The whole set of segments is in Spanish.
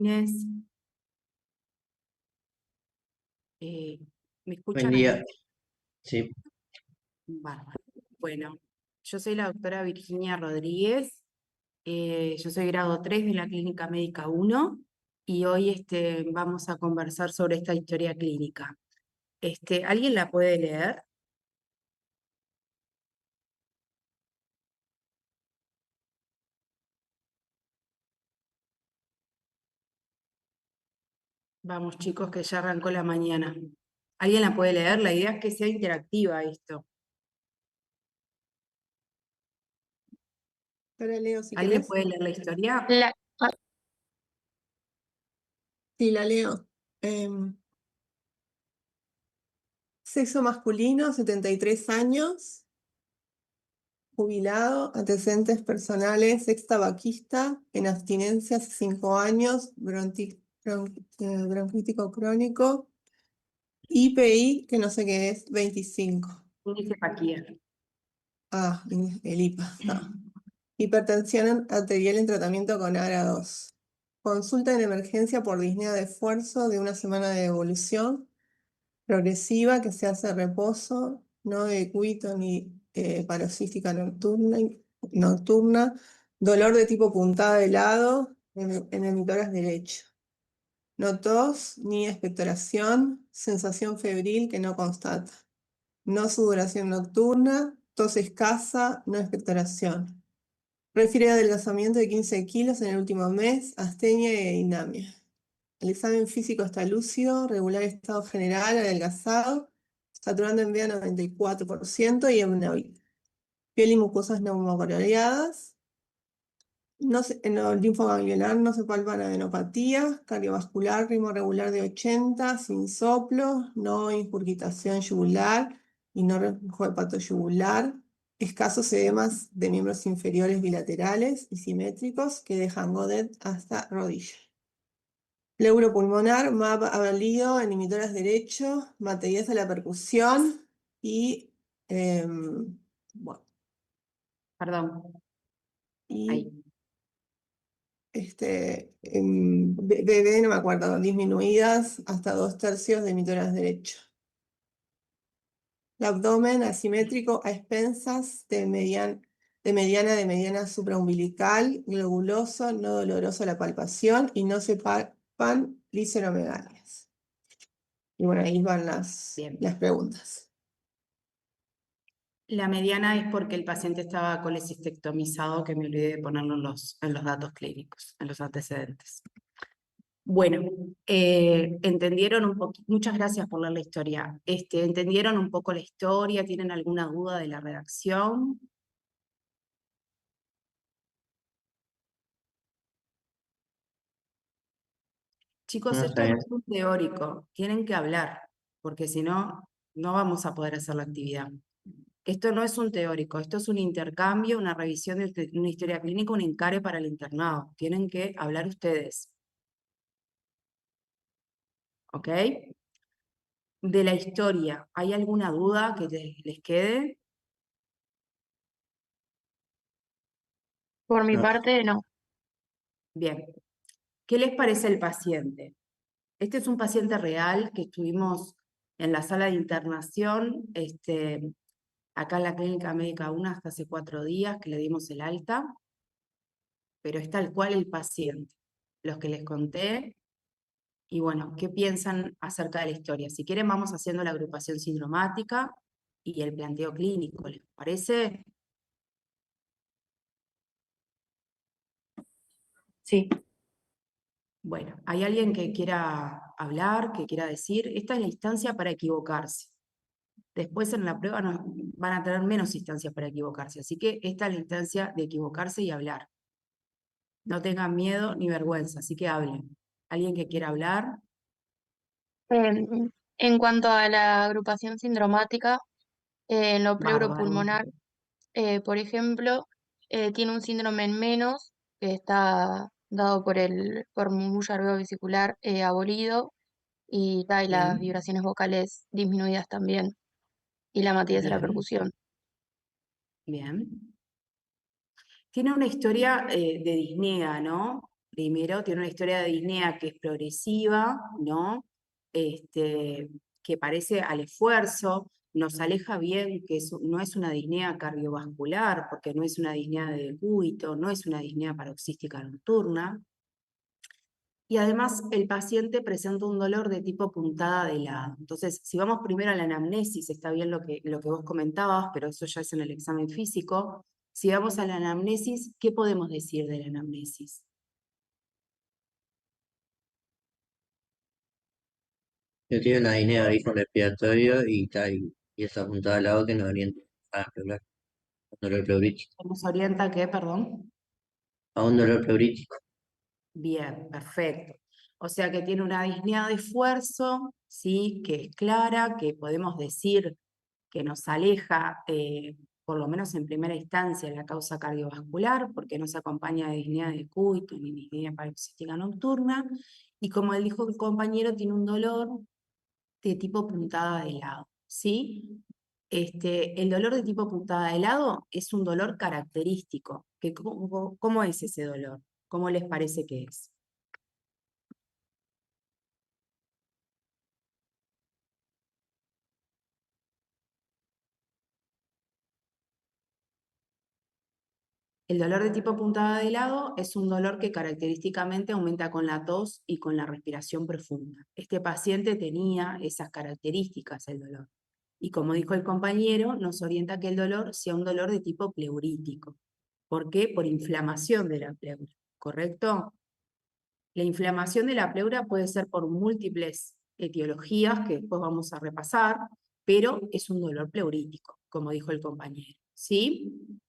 Inés, ¿me Buen escuchan día. ahí? Sí, Bárbaro. Bueno, yo soy la doctora Virginia Rodríguez, yo soy grado 3 de la Clínica Médica 1 y hoy vamos a conversar sobre esta historia clínica. ¿Alguien la puede leer? Vamos chicos, que ya arrancó la mañana. ¿Alguien la puede leer? La idea es que sea interactiva esto. Yo la leo si ¿Alguien querés. puede leer la historia? Sí, la leo. Sexo masculino, 73 años, jubilado, antecedentes personales, ex tabaquista, en abstinencia hace 5 años, bronquítico crónico, IPI, que no sé qué es, 25. Índice Paquier. Ah, el IPA. Hipertensión arterial en tratamiento con ARA2. Consulta en emergencia por disnea de esfuerzo de una semana de evolución progresiva que se hace a reposo, no de cuito ni paroxística nocturna, dolor de tipo puntada de lado en el mitoras derecho. No tos ni expectoración, sensación febril que no constata. No sudoración nocturna, tos escasa, no expectoración. Refiere a adelgazamiento de 15 kilos en el último mes, astenia e inamia. El examen físico está lúcido, regular estado general, adelgazado, saturando en vea 94% y en piel y mucosas neumocoriadas. En el linfoganglionar no se palpan adenopatías, cardiovascular, ritmo regular de 80, sin soplo, no incurgitación yugular y no reflujo hepato yugular, escasos edemas de miembros inferiores bilaterales y simétricos que dejan godet hasta rodilla. Pleuropulmonar, MAP avalido en inhibitoras derecho, materias a la percusión y, bueno, Perdón, y ahí. BB, no me acuerdo, disminuidas hasta 2/3 de inhibitoras derecho. El abdomen asimétrico a expensas de mediana supraumbilical, globuloso, no doloroso a la palpación y no se palpan gliceromegalias. Y bueno, ahí van Bien. las preguntas. La mediana es porque el paciente estaba colecistectomizado, que me olvidé de ponerlo en los datos clínicos, en los antecedentes. Bueno, entendieron un poquito, muchas gracias por leer la historia. ¿Entendieron un poco la historia? ¿Tienen alguna duda de la redacción? Chicos, no, esto está no bien. es un teórico, tienen que hablar, porque si no, no vamos a poder hacer la actividad. Esto no es un teórico, esto es un intercambio, una revisión de una historia clínica, un encare para el internado. Tienen que hablar ustedes. ¿Ok? De la historia, ¿hay alguna duda que les quede? Por mi No, parte, no. Bien. ¿Qué les parece el paciente? Este es un paciente real que estuvimos en la sala de internación, acá en la Clínica Médica 1 hasta hace 4 días que le dimos el alta, pero es tal cual el paciente. Los que les conté. Y bueno, ¿qué piensan acerca de la historia? Si quieren, vamos haciendo la agrupación sindromática y el planteo clínico, ¿les parece? Sí. Bueno, ¿hay alguien que quiera hablar, que quiera decir? Esta es la instancia para equivocarse. Después en la prueba van a tener menos instancias para equivocarse, así que esta es la instancia de equivocarse y hablar. No tengan miedo ni vergüenza, así que hablen. ¿Alguien que quiera hablar? En cuanto a la agrupación sindromática, en lo Bárbaro. pleuropulmonar, por ejemplo, tiene un síndrome en menos que está dado por un bullo alveovesicular abolido y las Bien, vibraciones vocales disminuidas también y la matidez de la bien, percusión. bien. Tiene una historia de disnea, ¿no? primero tiene una historia de disnea que es progresiva, ¿no? Que parece al esfuerzo, nos aleja bien que no es una disnea cardiovascular, porque no es una disnea de decúbito, no es una disnea paroxística nocturna. Y además el paciente presenta un dolor de tipo puntada de lado. Entonces, si vamos primero a la anamnesis, está bien lo que vos comentabas, pero eso ya es en el examen físico. Si vamos a la anamnesis, ¿qué podemos decir de la anamnesis? Yo tengo una disnea de origen respiratorio y esa puntada al lado que nos orienta a hablar. Un dolor pleurítico. ¿Nos orienta a qué, perdón? A un dolor pleurítico. Bien, perfecto. O sea que tiene una disnea de esfuerzo, ¿sí? Que es clara, que podemos decir que nos aleja, por lo menos en primera instancia, la causa cardiovascular, porque no se acompaña de disnea de decúbito ni disnea paroxística nocturna. Y como él dijo el compañero, tiene un dolor de tipo puntada de lado, ¿sí? El dolor de tipo puntada de lado es un dolor característico. ¿Cómo es ese dolor? ¿Cómo les parece que es? El dolor de tipo puntada de lado es un dolor que característicamente aumenta con la tos y con la respiración profunda. Este paciente tenía esas características, el dolor. Y como dijo el compañero, nos orienta que el dolor sea un dolor de tipo pleurítico. ¿Por qué? Por inflamación de la pleura, ¿correcto? La inflamación de la pleura puede ser por múltiples etiologías que después vamos a repasar, pero es un dolor pleurítico, como dijo el compañero, ¿sí?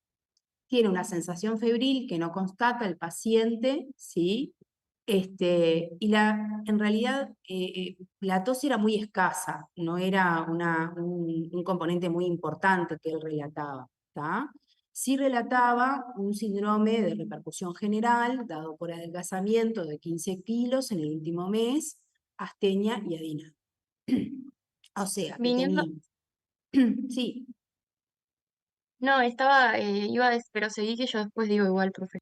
Tiene una sensación febril que no constata el paciente, ¿sí? En realidad la tos era muy escasa, no era un componente muy importante que él relataba, ¿tá? Sí relataba un síndrome de repercusión general dado por adelgazamiento de 15 kilos en el último mes, astenia y adina. O sea, que Viniendo, tenía... Sí, no, pero seguí que yo después digo igual, profe.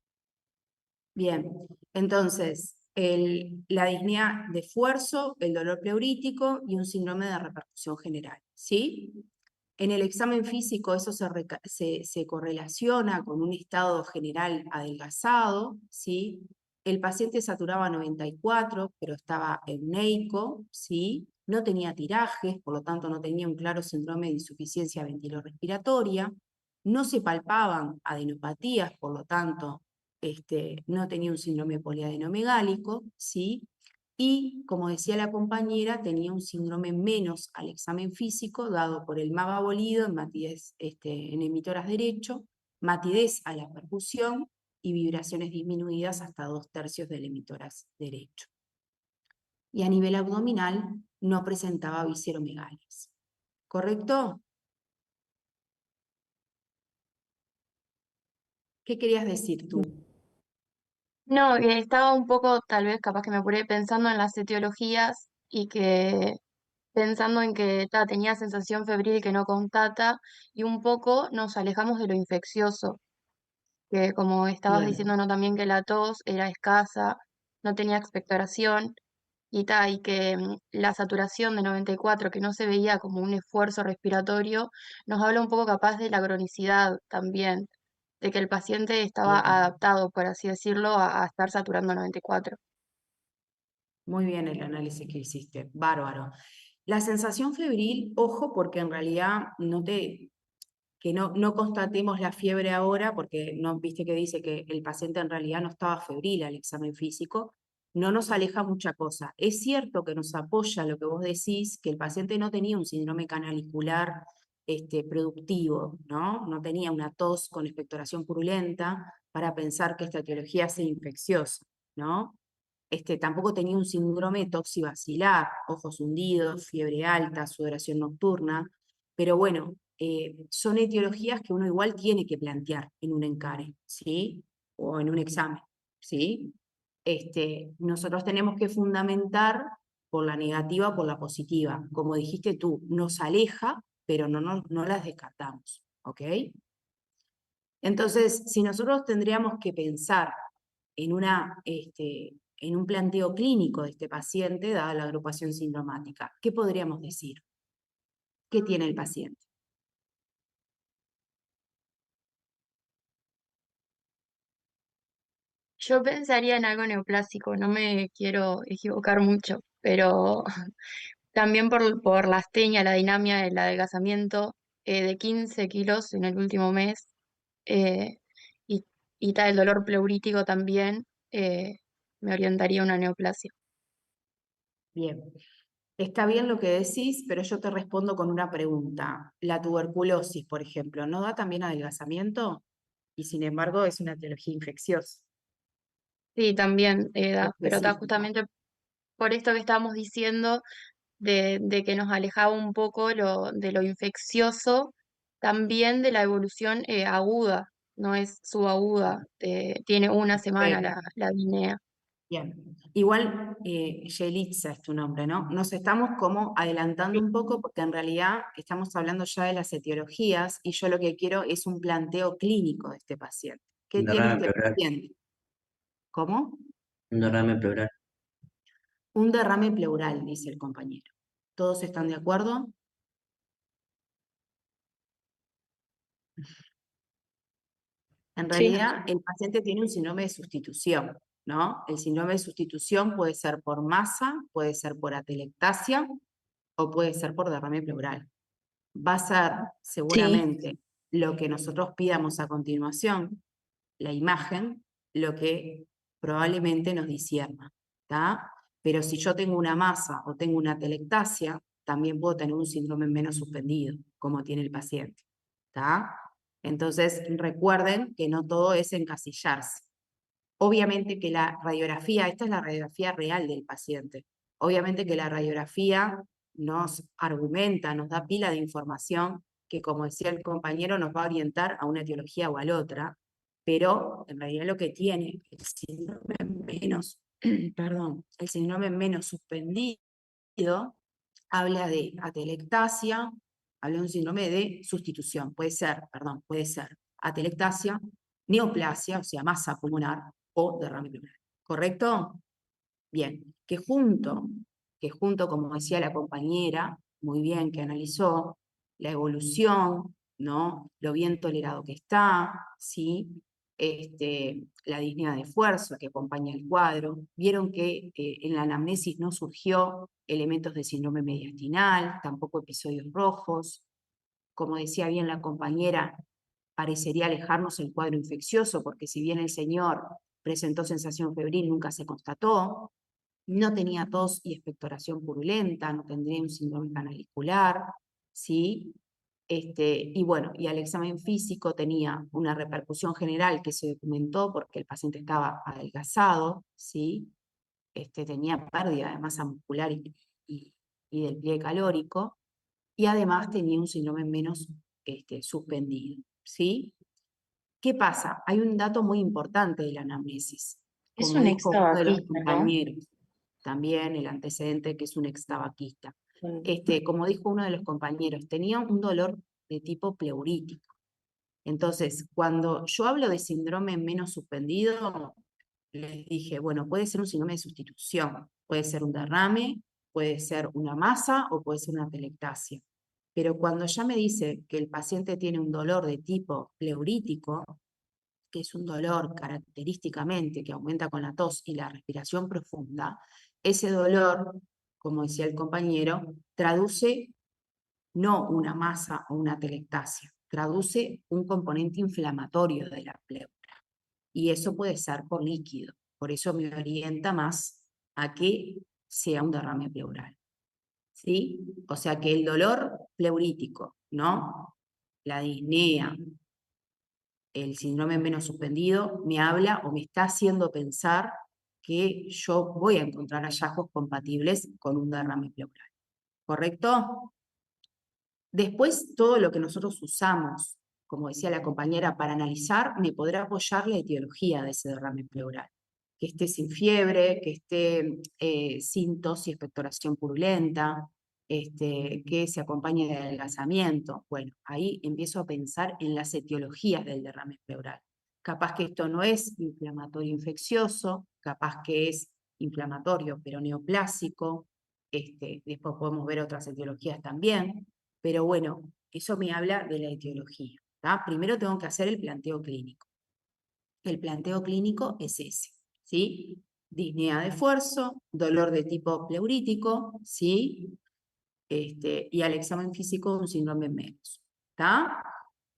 bien, entonces, la disnea de esfuerzo, el dolor pleurítico y un síndrome de repercusión general, ¿sí? En el examen físico eso se correlaciona con un estado general adelgazado, ¿sí? El paciente saturaba 94, pero estaba euneico, ¿sí? No tenía tirajes, por lo tanto no tenía un claro síndrome de insuficiencia ventilorrespiratoria, no se palpaban adenopatías, por lo tanto no tenía un síndrome poliadenomegálico, ¿sí? Y, como decía la compañera, tenía un síndrome menos al examen físico, dado por el MABA abolido en matidez en emitoras derecho, matidez a la percusión y vibraciones disminuidas hasta 2/3 del emitoras derecho. Y a nivel abdominal no presentaba visceromegalias. ¿Correcto? ¿Qué querías decir tú? No, que estaba un poco, tal vez capaz que me apuré pensando en las etiologías y que pensando en que tenía sensación febril que no constata y un poco nos alejamos de lo infeccioso, que como estabas Bien. diciendo, ¿no? También que la tos era escasa, no tenía expectoración y que la saturación de 94, que no se veía como un esfuerzo respiratorio, nos habla un poco capaz de la cronicidad también, de que el paciente estaba Bien. adaptado, por así decirlo, a estar saturando 94. Muy bien el análisis que hiciste, bárbaro. La sensación febril, ojo, porque en realidad no constatemos la fiebre ahora, porque no viste que dice que el paciente en realidad no estaba febril al examen físico, no nos aleja mucha cosa. Es cierto que nos apoya lo que vos decís, que el paciente no tenía un síndrome canalicular productivo, ¿no? No tenía una tos con expectoración purulenta para pensar que esta etiología sea infecciosa, ¿no? Tampoco tenía un síndrome toxibacilar, ojos hundidos, fiebre alta, sudoración nocturna, pero bueno, son etiologías que uno igual tiene que plantear en un encare, ¿sí? O en un examen, ¿sí? Nosotros tenemos que fundamentar por la negativa o por la positiva. Como dijiste tú, nos aleja, pero no las descartamos, ¿ok? Entonces, si nosotros tendríamos que pensar en un planteo clínico de este paciente, dada la agrupación sindromática. ¿Qué podríamos decir? ¿Qué tiene el paciente? Yo pensaría en algo neoplásico, no me quiero equivocar mucho, pero también por la astenia, la dinamia, el adelgazamiento de 15 kilos en el último mes, eh, y, y tal, el dolor pleurítico también, me orientaría a una neoplasia. Bien. Está bien lo que decís, pero yo te respondo con una pregunta. La tuberculosis, por ejemplo, ¿no da también adelgazamiento? Y sin embargo es una etiología infecciosa Sí, también pero está específica. justamente por esto que estábamos diciendo, de que nos alejaba un poco de lo infeccioso, también de la evolución aguda, no es subaguda, tiene una semana la disnea. Bien. Igual, Yelitza es tu nombre, ¿no? Nos estamos como adelantando un poco porque en realidad estamos hablando ya de las etiologías y yo lo que quiero es un planteo clínico de este paciente. ¿Qué Un tiene derrame este pleural, paciente? ¿Cómo? un derrame pleural. Un derrame pleural, dice el compañero. ¿Todos están de acuerdo? En Sí. realidad, el paciente tiene un síndrome de sustitución, ¿no? El síndrome de sustitución puede ser por masa, puede ser por atelectasia o puede ser por derrame pleural. Va a ser Sí. seguramente lo que nosotros pidamos a continuación, la imagen, lo que probablemente nos disierna, ¿tá? Pero si yo tengo una masa o tengo una atelectasia, también puedo tener un síndrome menos suspendido, como tiene el paciente, ¿tá? Entonces, recuerden que no todo es encasillarse. Obviamente que la radiografía, esta es la radiografía real del paciente. Obviamente que la radiografía nos argumenta, nos da pila de información que, como decía el compañero, nos va a orientar a una etiología o a la otra, pero en realidad lo que tiene el síndrome menos, perdón, el síndrome menos suspendido habla de atelectasia, habla de un síndrome de sustitución. Puede ser atelectasia, neoplasia, o sea, masa pulmonar, o derrame pleural. ¿Correcto? Bien, que junto, como decía la compañera, muy bien, que analizó la evolución, ¿no? Lo bien tolerado que está, ¿sí? La disnea de esfuerzo que acompaña el cuadro. Vieron que en la anamnesis no surgió elementos de síndrome mediastinal, tampoco episodios rojos. Como decía bien la compañera, parecería alejarnos el cuadro infeccioso, porque si bien el señor presentó sensación febril, nunca se constató, no tenía tos y expectoración purulenta, no tendría un síndrome canalicular, ¿sí? Y bueno, y al examen físico tenía una repercusión general que se documentó porque el paciente estaba adelgazado, ¿sí? Tenía pérdida de masa muscular y, y del pliegue calórico, y además tenía un síndrome menos suspendido, ¿sí? ¿Qué pasa? Hay un dato muy importante de la anamnesis, Es como un dijo uno de los extravaquista, ¿no? compañeros, también el antecedente que es un extabaquista. Como dijo uno de los compañeros, tenía un dolor de tipo pleurítico. Entonces, cuando yo hablo de síndrome menos suspendido, les dije, bueno, puede ser un síndrome de sustitución, puede ser un derrame, puede ser una masa o puede ser una atelectasia. Pero cuando ya me dice que el paciente tiene un dolor de tipo pleurítico, que es un dolor característicamente que aumenta con la tos y la respiración profunda, ese dolor, como decía el compañero, traduce no una masa o una atelectasia, traduce un componente inflamatorio de la pleura. Y eso puede ser por líquido. Por eso me orienta más a que sea un derrame pleural. ¿Sí? O sea que el dolor pleurítico, ¿no? La disnea, el síndrome menos suspendido, me habla o me está haciendo pensar que yo voy a encontrar hallazgos compatibles con un derrame pleural. ¿Correcto? Después, todo lo que nosotros usamos, como decía la compañera, para analizar, me podrá apoyar la etiología de ese derrame pleural. Que esté sin fiebre, que esté sin tos y expectoración purulenta, que se acompañe de adelgazamiento. Bueno, ahí empiezo a pensar en las etiologías del derrame pleural. capaz que esto no es inflamatorio infeccioso, capaz que es inflamatorio pero neoplásico, después podemos ver otras etiologías también, pero bueno, eso me habla de la etiología. ¿Tá? Primero tengo que hacer el planteo clínico. El planteo clínico es ese, ¿sí? Disnea de esfuerzo, dolor de tipo pleurítico, ¿sí? Y al examen físico un síndrome menos. ¿Está?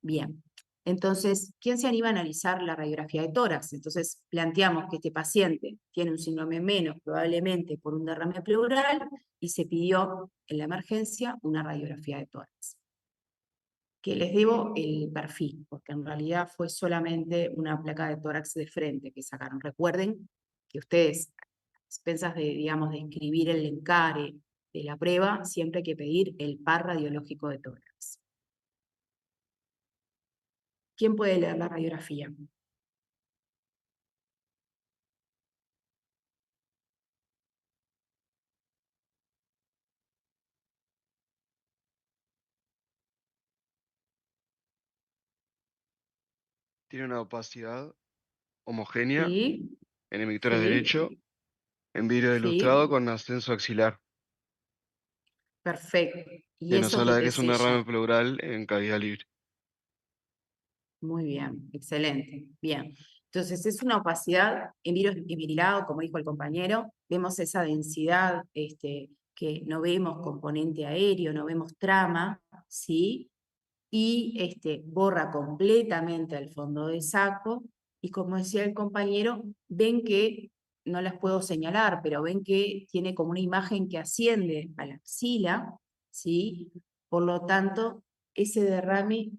Bien. Entonces, ¿quién se anima a analizar la radiografía de tórax? Entonces, planteamos que este paciente tiene un síndrome menos, probablemente por un derrame pleural, y se pidió en la emergencia una radiografía de tórax. Que les debo el perfil, porque en realidad fue solamente una placa de tórax de frente que sacaron. Recuerden que ustedes, a expensas de, digamos, de escribir el encare de la prueba, siempre hay que pedir el par radiológico de tórax. ¿Quién puede leer la radiografía? Tiene una opacidad homogénea Sí, en emisoras sí, derecho, en vidrio ilustrado sí, con ascenso axilar, perfecto. ¿Y que nos eso qué habla de que te es un derrame sella? pleural en cavidad libre. Muy bien, excelente. Bien. Entonces, es una opacidad en virus virilado, como dijo el compañero. Vemos esa densidad que no vemos componente aéreo, no vemos trama, ¿sí? Y borra completamente el fondo de saco. Y como decía el compañero, ven que, no las puedo señalar, pero ven que tiene como una imagen que asciende a la axila, ¿sí? Por lo tanto, ese derrame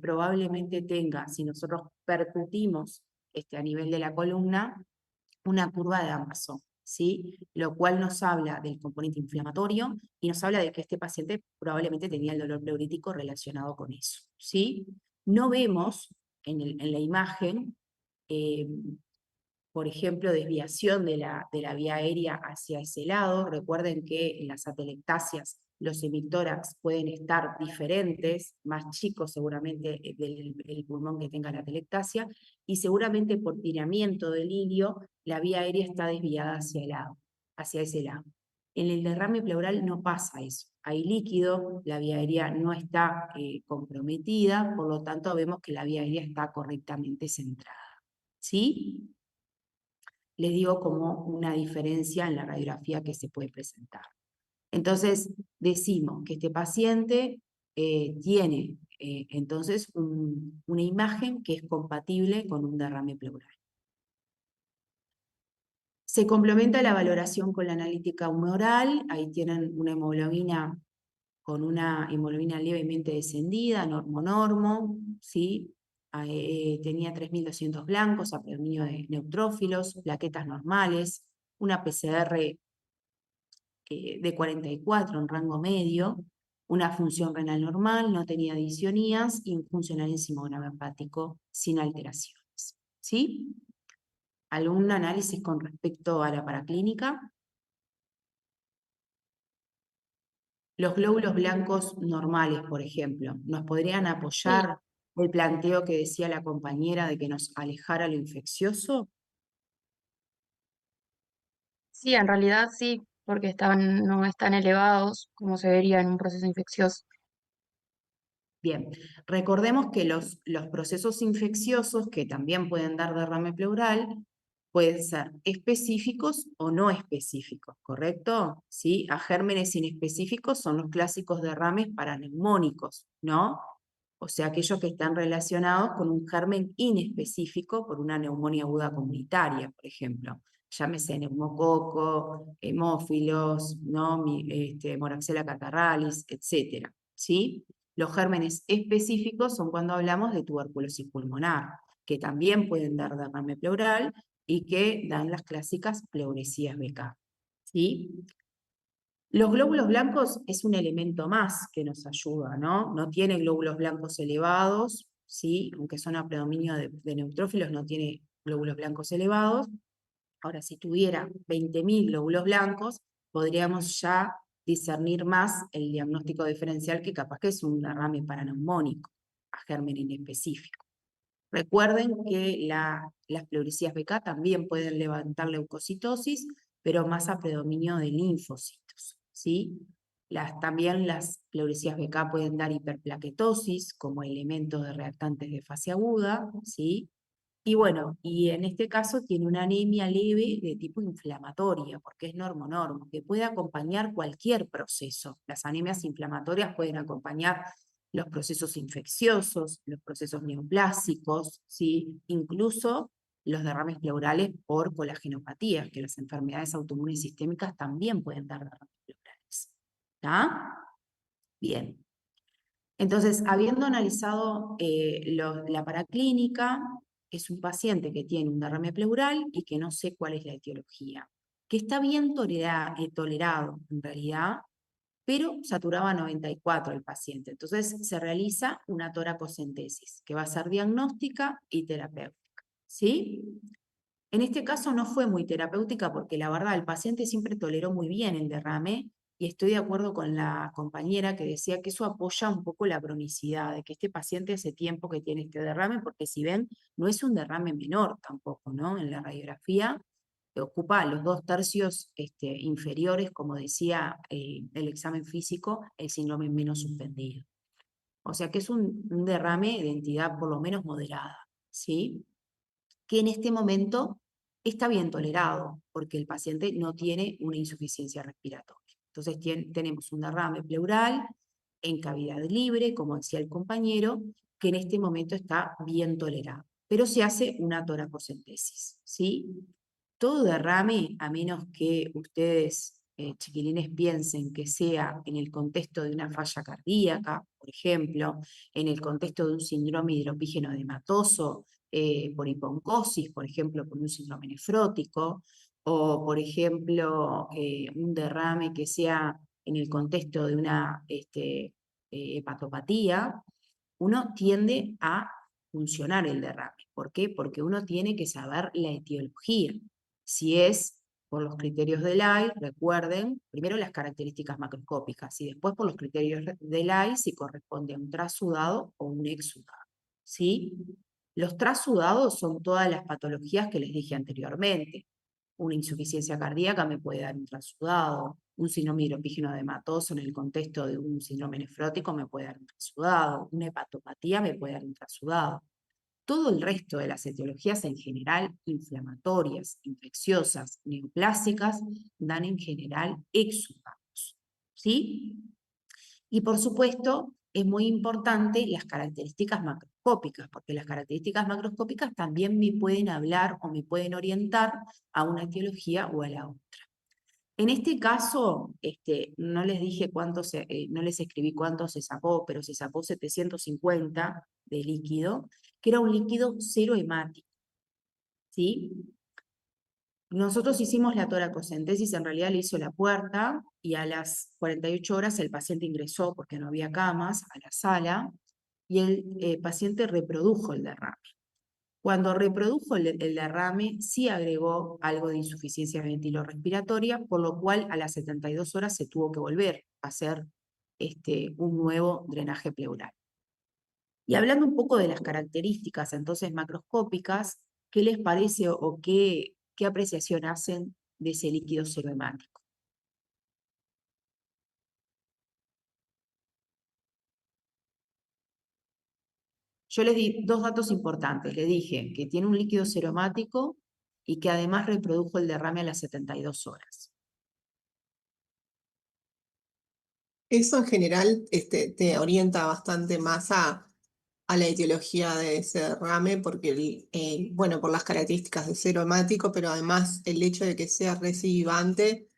probablemente tenga, si nosotros percutimos a nivel de la columna, una curva de Amazon, ¿sí? Lo cual nos habla del componente inflamatorio y nos habla de que este paciente probablemente tenía el dolor pleurítico relacionado con eso, ¿sí? No vemos en la imagen, eh, por ejemplo, desviación de la vía aérea hacia ese lado. Recuerden que en las atelectasias los hemitórax pueden estar diferentes, más chicos seguramente del pulmón que tenga la atelectasia, y seguramente por tiramiento del ilio la vía aérea está desviada hacia ese lado. En el derrame pleural no pasa eso. Hay líquido, la vía aérea no está comprometida, por lo tanto vemos que la vía aérea está correctamente centrada. ¿Sí? Les digo como una diferencia en la radiografía que se puede presentar. Entonces, decimos que este paciente tiene entonces una imagen que es compatible con un derrame pleural. Se complementa la valoración con la analítica humoral. Ahí tienen una hemoglobina con una hemoglobina levemente descendida, normo, ¿sí? Tenía 3.200 blancos, a predominio de neutrófilos, plaquetas normales, una PCR de 44 en rango medio, una función renal normal, no tenía disonías y un funcionalismo hepático sin alteraciones. ¿Sí? ¿Algún análisis con respecto a la paraclínica? Los glóbulos blancos normales, por ejemplo, ¿nos podrían Sí, apoyar el planteo que decía la compañera de que nos alejara lo infeccioso? sí, en realidad sí, porque no están elevados como se vería en un proceso infeccioso. Bien, recordemos que los procesos infecciosos que también pueden dar derrame pleural pueden ser específicos o no específicos, ¿correcto? ¿Sí? A gérmenes inespecíficos son los clásicos derrames paraneumónicos, ¿no? O sea, aquellos que están relacionados con un germen inespecífico por una neumonía aguda comunitaria, por ejemplo. Llámese neumococo, hemófilos, ¿no? Moraxella catarralis, etc. ¿Sí? Los gérmenes específicos son cuando hablamos de tuberculosis pulmonar, que también pueden dar derrame pleural y que dan las clásicas pleuresías BK. ¿Sí? Los glóbulos blancos es un elemento más que nos ayuda, ¿no? No tiene glóbulos blancos elevados, ¿sí? Aunque son a predominio de neutrófilos, no tiene glóbulos blancos elevados. Ahora, si tuviera 20.000 glóbulos blancos, podríamos ya discernir más el diagnóstico diferencial que capaz que es un derrame paraneumónico, a germen inespecífico. Recuerden que las pleuresías BK también pueden levantar leucocitosis, pero más a predominio de linfocitos, ¿sí? También las pleuresías BK pueden dar hiperplaquetosis como elemento de reactantes de fase aguda, ¿sí? Y bueno, y en este caso tiene una anemia leve de tipo inflamatoria, porque es normo-normo, que puede acompañar cualquier proceso. Las anemias inflamatorias pueden acompañar los procesos infecciosos, los procesos neoplásicos, ¿sí? Incluso los derrames pleurales por colagenopatías, que las enfermedades autoinmunes sistémicas también pueden dar derrames pleurales. ¿Está? Bien. Entonces, habiendo analizado la paraclínica, es un paciente que tiene un derrame pleural y que no sé cuál es la etiología, que está bien tolerado en realidad, pero saturaba 94 el paciente. Entonces, se realiza una toracocentesis, que va a ser diagnóstica y terapéutica, ¿sí? En este caso no fue muy terapéutica porque la verdad el paciente siempre toleró muy bien el derrame y estoy de acuerdo con la compañera que decía que eso apoya un poco la cronicidad, de que este paciente hace tiempo que tiene este derrame, porque si ven, no es un derrame menor tampoco, ¿no? En la radiografía ocupa los 2/3 inferiores, como decía el examen físico, el síndrome menos suspendido. O sea que es un derrame de entidad por lo menos moderada, ¿sí? Que en este momento está bien tolerado, porque el paciente no tiene una insuficiencia respiratoria. Entonces tenemos un derrame pleural en cavidad libre, como decía el compañero, que en este momento está bien tolerado. Pero se hace una toracocentesis, ¿sí? Todo derrame, a menos que ustedes, chiquilines, piensen que sea en el contexto de una falla cardíaca, por ejemplo, en el contexto de un síndrome hidropígeno edematoso, por hiponcosis, por ejemplo, por un síndrome nefrótico, o por ejemplo, un derrame que sea en el contexto de una hepatopatía, uno tiende a funcionar el derrame. ¿Por qué? Porque uno tiene que saber la etiología. Si es por los criterios de Lai, recuerden, primero las características macroscópicas y después por los criterios de Lai si corresponde a un trasudado o un exudado, ¿sí? Los trasudados son todas las patologías que les dije anteriormente. Una insuficiencia cardíaca me puede dar un trasudado, un síndrome hidropígeno edematoso en el contexto de un síndrome nefrótico me puede dar un trasudado, una hepatopatía me puede dar un trasudado. Todo el resto de las etiologías en general inflamatorias, infecciosas, neoplásicas, dan en general exudados, ¿sí? Y por supuesto, es muy importante las características macroscópicas, porque las características macroscópicas también me pueden hablar o me pueden orientar a una etiología o a la otra. En este caso, no les dije no les escribí cuánto se sacó, pero se sacó 750 de líquido, que era un líquido cero hemático, ¿sí? Nosotros hicimos la toracocentesis, en realidad le hizo la puerta y a las 48 horas el paciente ingresó, porque no había camas, a la sala y el paciente reprodujo el derrame. Cuando reprodujo el derrame, sí agregó algo de insuficiencia ventilorrespiratoria, por lo cual a las 72 horas se tuvo que volver a hacer un nuevo drenaje pleural. Y hablando un poco de las características entonces macroscópicas, ¿qué les parece o qué apreciación hacen de ese líquido cerohemático? Yo les di dos datos importantes. Les dije que tiene un líquido cerohemático y que además reprodujo el derrame a las 72 horas. Eso en general te orienta bastante más a la etiología de ese derrame, porque, bueno, por las características de cero hemático, pero además el hecho de que sea recidivante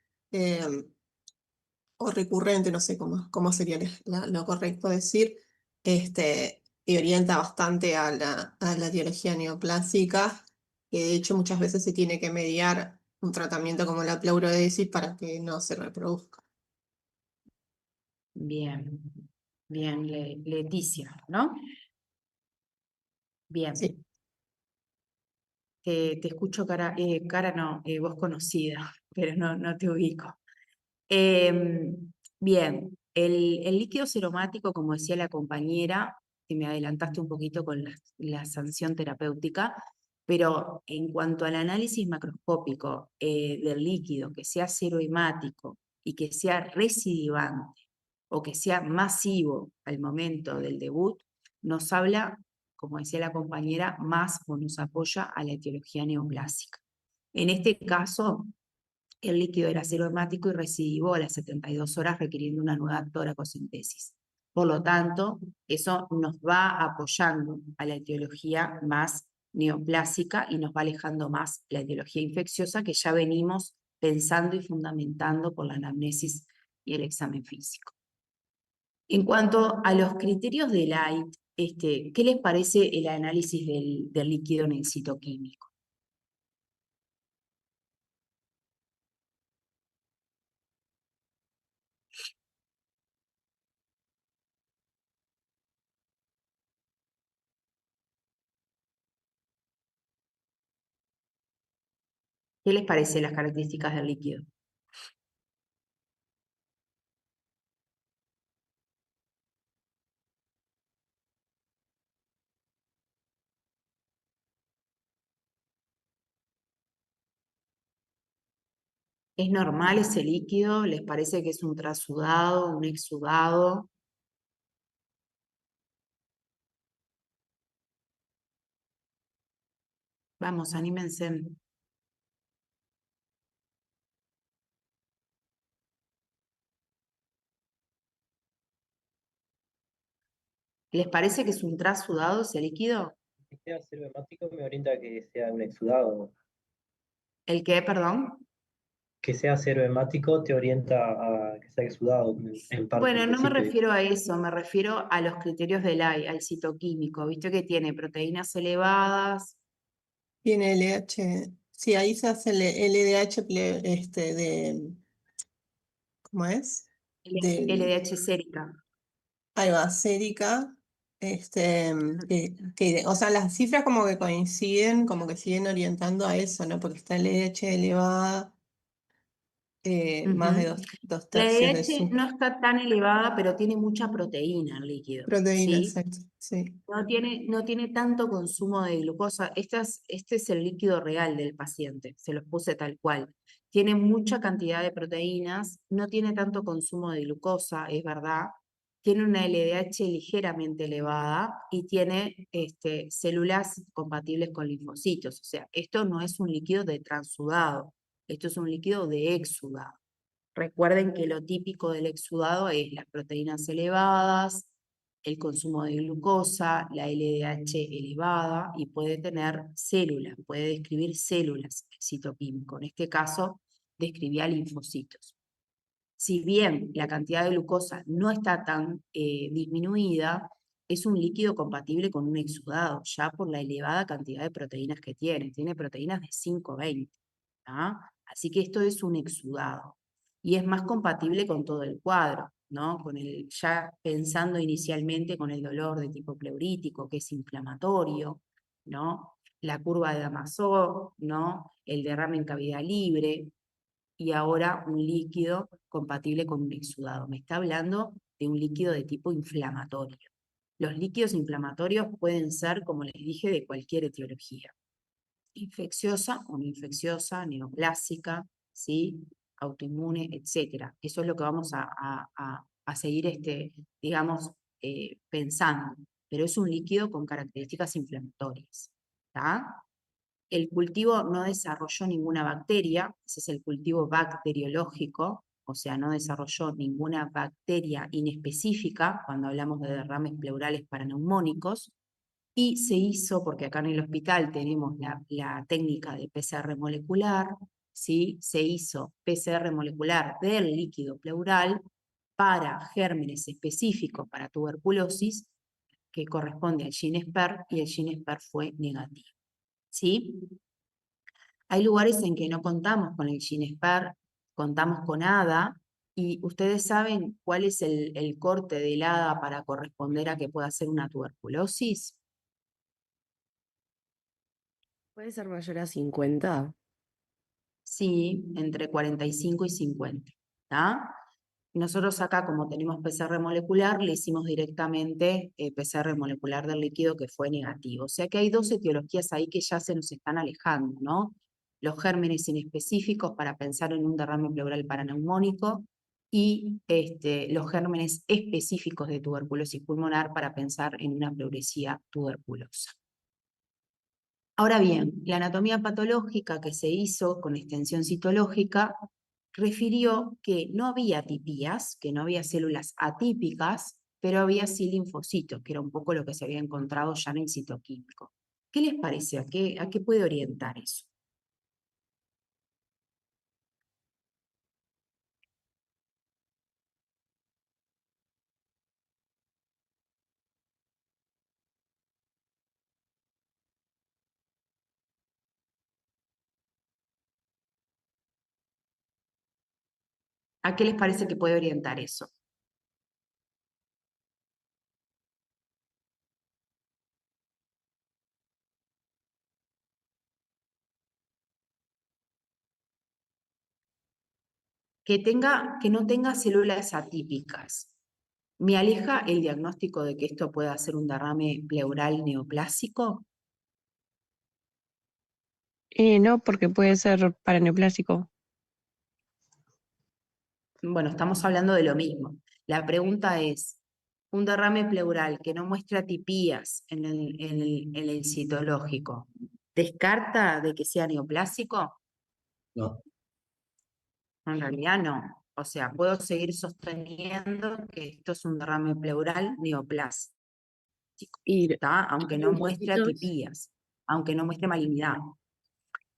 o recurrente, no sé cómo sería lo correcto decir, te orienta bastante a la etiología neoplásica, que de hecho muchas veces se tiene que mediar un tratamiento como la pleurodesis para que no se reproduzca. Bien, bien, Leticia, ¿no? Bien. Sí. Te escucho cara no, voz conocida, pero no te ubico. Bien, el líquido ceromático, como decía la compañera, que me adelantaste un poquito con la sanción terapéutica, pero en cuanto al análisis macroscópico del líquido, que sea cero hemático y que sea recidivante o que sea masivo al momento del debut, nos habla, como decía la compañera, más o nos apoya a la etiología neoplásica. En este caso, el líquido era cero hemático y recidivo a las 72 horas requiriendo una nueva toracocentesis. Por lo tanto, eso nos va apoyando a la etiología más neoplásica y nos va alejando más la etiología infecciosa que ya venimos pensando y fundamentando por la anamnesis y el examen físico. En cuanto a los criterios de Light, ¿qué les parece el análisis del líquido en el citoquímico? ¿Qué les parece las características del líquido? ¿Es normal ese líquido? ¿Les parece que es un trasudado, un exudado? Vamos, anímense. ¿Les parece que es un trasudado ese líquido? Que sea cero hemático me orienta a que sea un exudado. ¿El qué, perdón? Que sea cero hemático te orienta a que sea exudado en parte, Bueno, en no me principio. refiero a eso, me refiero a los criterios del AI, al citoquímico. ¿Viste que tiene proteínas elevadas? Tiene LH, sí, ahí se hace el LDH ¿cómo es? LDH sérica. Ahí va, sérica, o sea, las cifras como que coinciden, como que siguen orientando a eso, ¿no? Porque está el LH elevada, más de Ujú. dos La tercios de LDH su no está tan elevada, pero tiene mucha proteína el líquido, proteína, ¿sí? exacto, sí. No tiene tanto consumo de glucosa. Este es el líquido real del paciente, se los puse tal cual. Tiene mucha cantidad de proteínas, no tiene tanto consumo de glucosa, es verdad. Tiene una LDH ligeramente elevada y tiene células compatibles con linfocitos. O sea, esto no es un líquido de transudado, esto es un líquido de exudado. Recuerden que lo típico del exudado es las proteínas elevadas, el consumo de glucosa, la LDH elevada y puede tener células, puede describir células el citoquímico. En este caso, describía linfocitos. Si bien la cantidad de glucosa no está tan disminuida, es un líquido compatible con un exudado, ya por la elevada cantidad de proteínas que tiene. Tiene proteínas de 520. Así que esto es un exudado. Y es más compatible con todo el cuadro, ¿no? Ya pensando inicialmente con el dolor de tipo pleurítico, que es inflamatorio, ¿no? La curva de Damasor, ¿no? El derrame en cavidad libre, y ahora un líquido compatible con un exudado. Me está hablando de un líquido de tipo inflamatorio. Los líquidos inflamatorios pueden ser, como les dije, de cualquier etiología. Infecciosa o no infecciosa, neoplásica, ¿sí? Autoinmune, etc. Eso es lo que vamos a seguir, digamos, pensando. Pero es un líquido con características inflamatorias. ¿Está? El cultivo no desarrolló ninguna bacteria, ese es el cultivo bacteriológico, o sea, no desarrolló ninguna bacteria inespecífica cuando hablamos de derrames pleurales paraneumónicos, y se hizo, porque acá en el hospital tenemos la técnica de PCR molecular, ¿sí? Se hizo PCR molecular del líquido pleural para gérmenes específicos para tuberculosis, que corresponde al GeneSper, y el GeneSper fue negativo. ¿Sí? Hay lugares en que no contamos con el GeneSper, contamos con ADA, y ustedes saben cuál es el corte del ADA para corresponder a que pueda ser una tuberculosis. ¿Puede ser mayor a 50? Sí, entre 45 y 50. ¿Tá? nosotros acá, como tenemos PCR molecular, le hicimos directamente PCR molecular del líquido que fue negativo. O sea que hay dos etiologías ahí que ya se nos están alejando, ¿no? Los gérmenes inespecíficos para pensar en un derrame pleural paraneumónico y los gérmenes específicos de tuberculosis pulmonar para pensar en una pleuresía tuberculosa. Ahora bien, la anatomía patológica que se hizo con extensión citológica refirió que no había atipías, que no había células atípicas, pero había sí linfocitos, que era un poco lo que se había encontrado ya en el citoquímico. ¿Qué les parece? ¿A qué puede orientar eso? ¿A qué les parece que puede orientar eso? Que no tenga células atípicas. ¿Me aleja el diagnóstico de que esto pueda ser un derrame pleural neoplásico? No, porque puede ser paraneoplásico. Bueno, estamos hablando de lo mismo. La pregunta es, un derrame pleural que no muestra atipías en el citológico, ¿descarta de que sea neoplásico? No, En realidad no. O sea, puedo seguir sosteniendo que esto es un derrame pleural neoplásico, Y ¿tá? Aunque no muestre atipías, aunque no muestre malignidad.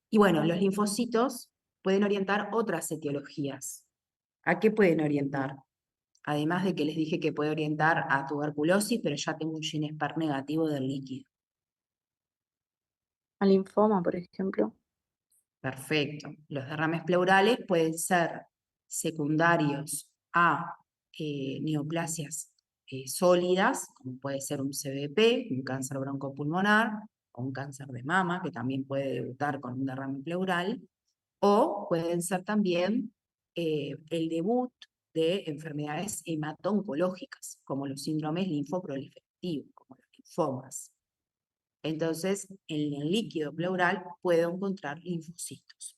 Y bueno, los linfocitos pueden orientar otras etiologías. ¿A qué pueden orientar? Además de que les dije que puede orientar a tuberculosis, pero ya tengo un Ginespar negativo del líquido. Al linfoma, por ejemplo. Perfecto. Los derrames pleurales pueden ser secundarios a neoplasias sólidas, como puede ser un CBP, un cáncer broncopulmonar, o un cáncer de mama, que también puede debutar con un derrame pleural, o pueden ser también el debut de enfermedades hemato-oncológicas, como los síndromes linfoproliferativos, como los linfomas. Entonces, en el líquido pleural puedo encontrar linfocitos.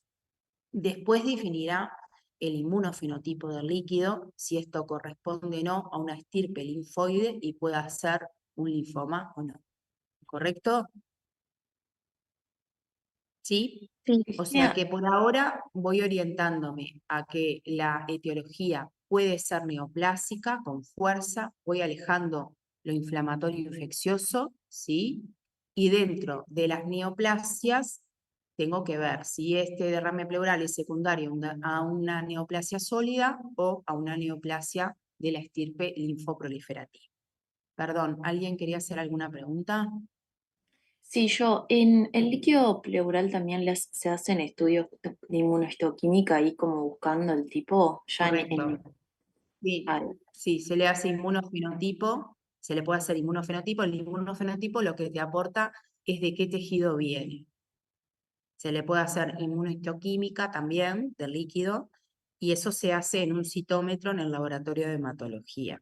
Después definirá el inmunofenotipo del líquido, si esto corresponde o no a una estirpe linfoide y pueda ser un linfoma o no. ¿Correcto? ¿Sí? Sí, O sea que por ahora voy orientándome a que la etiología puede ser neoplásica con fuerza, voy alejando lo inflamatorio infeccioso, ¿sí? Y dentro de las neoplasias tengo que ver si este derrame pleural es secundario a una neoplasia sólida o a una neoplasia de la estirpe linfoproliferativa. Perdón, ¿alguien quería hacer alguna pregunta? Sí, yo, en el líquido pleural también se hacen estudios de inmunohistoquímica ahí como buscando el tipo, ya Correcto. Sí, ah, sí, se le hace inmunofenotipo, se le puede hacer inmunofenotipo. El inmunofenotipo lo que te aporta es de qué tejido viene. Se le puede hacer inmunohistoquímica también del líquido y eso se hace en un citómetro en el laboratorio de hematología,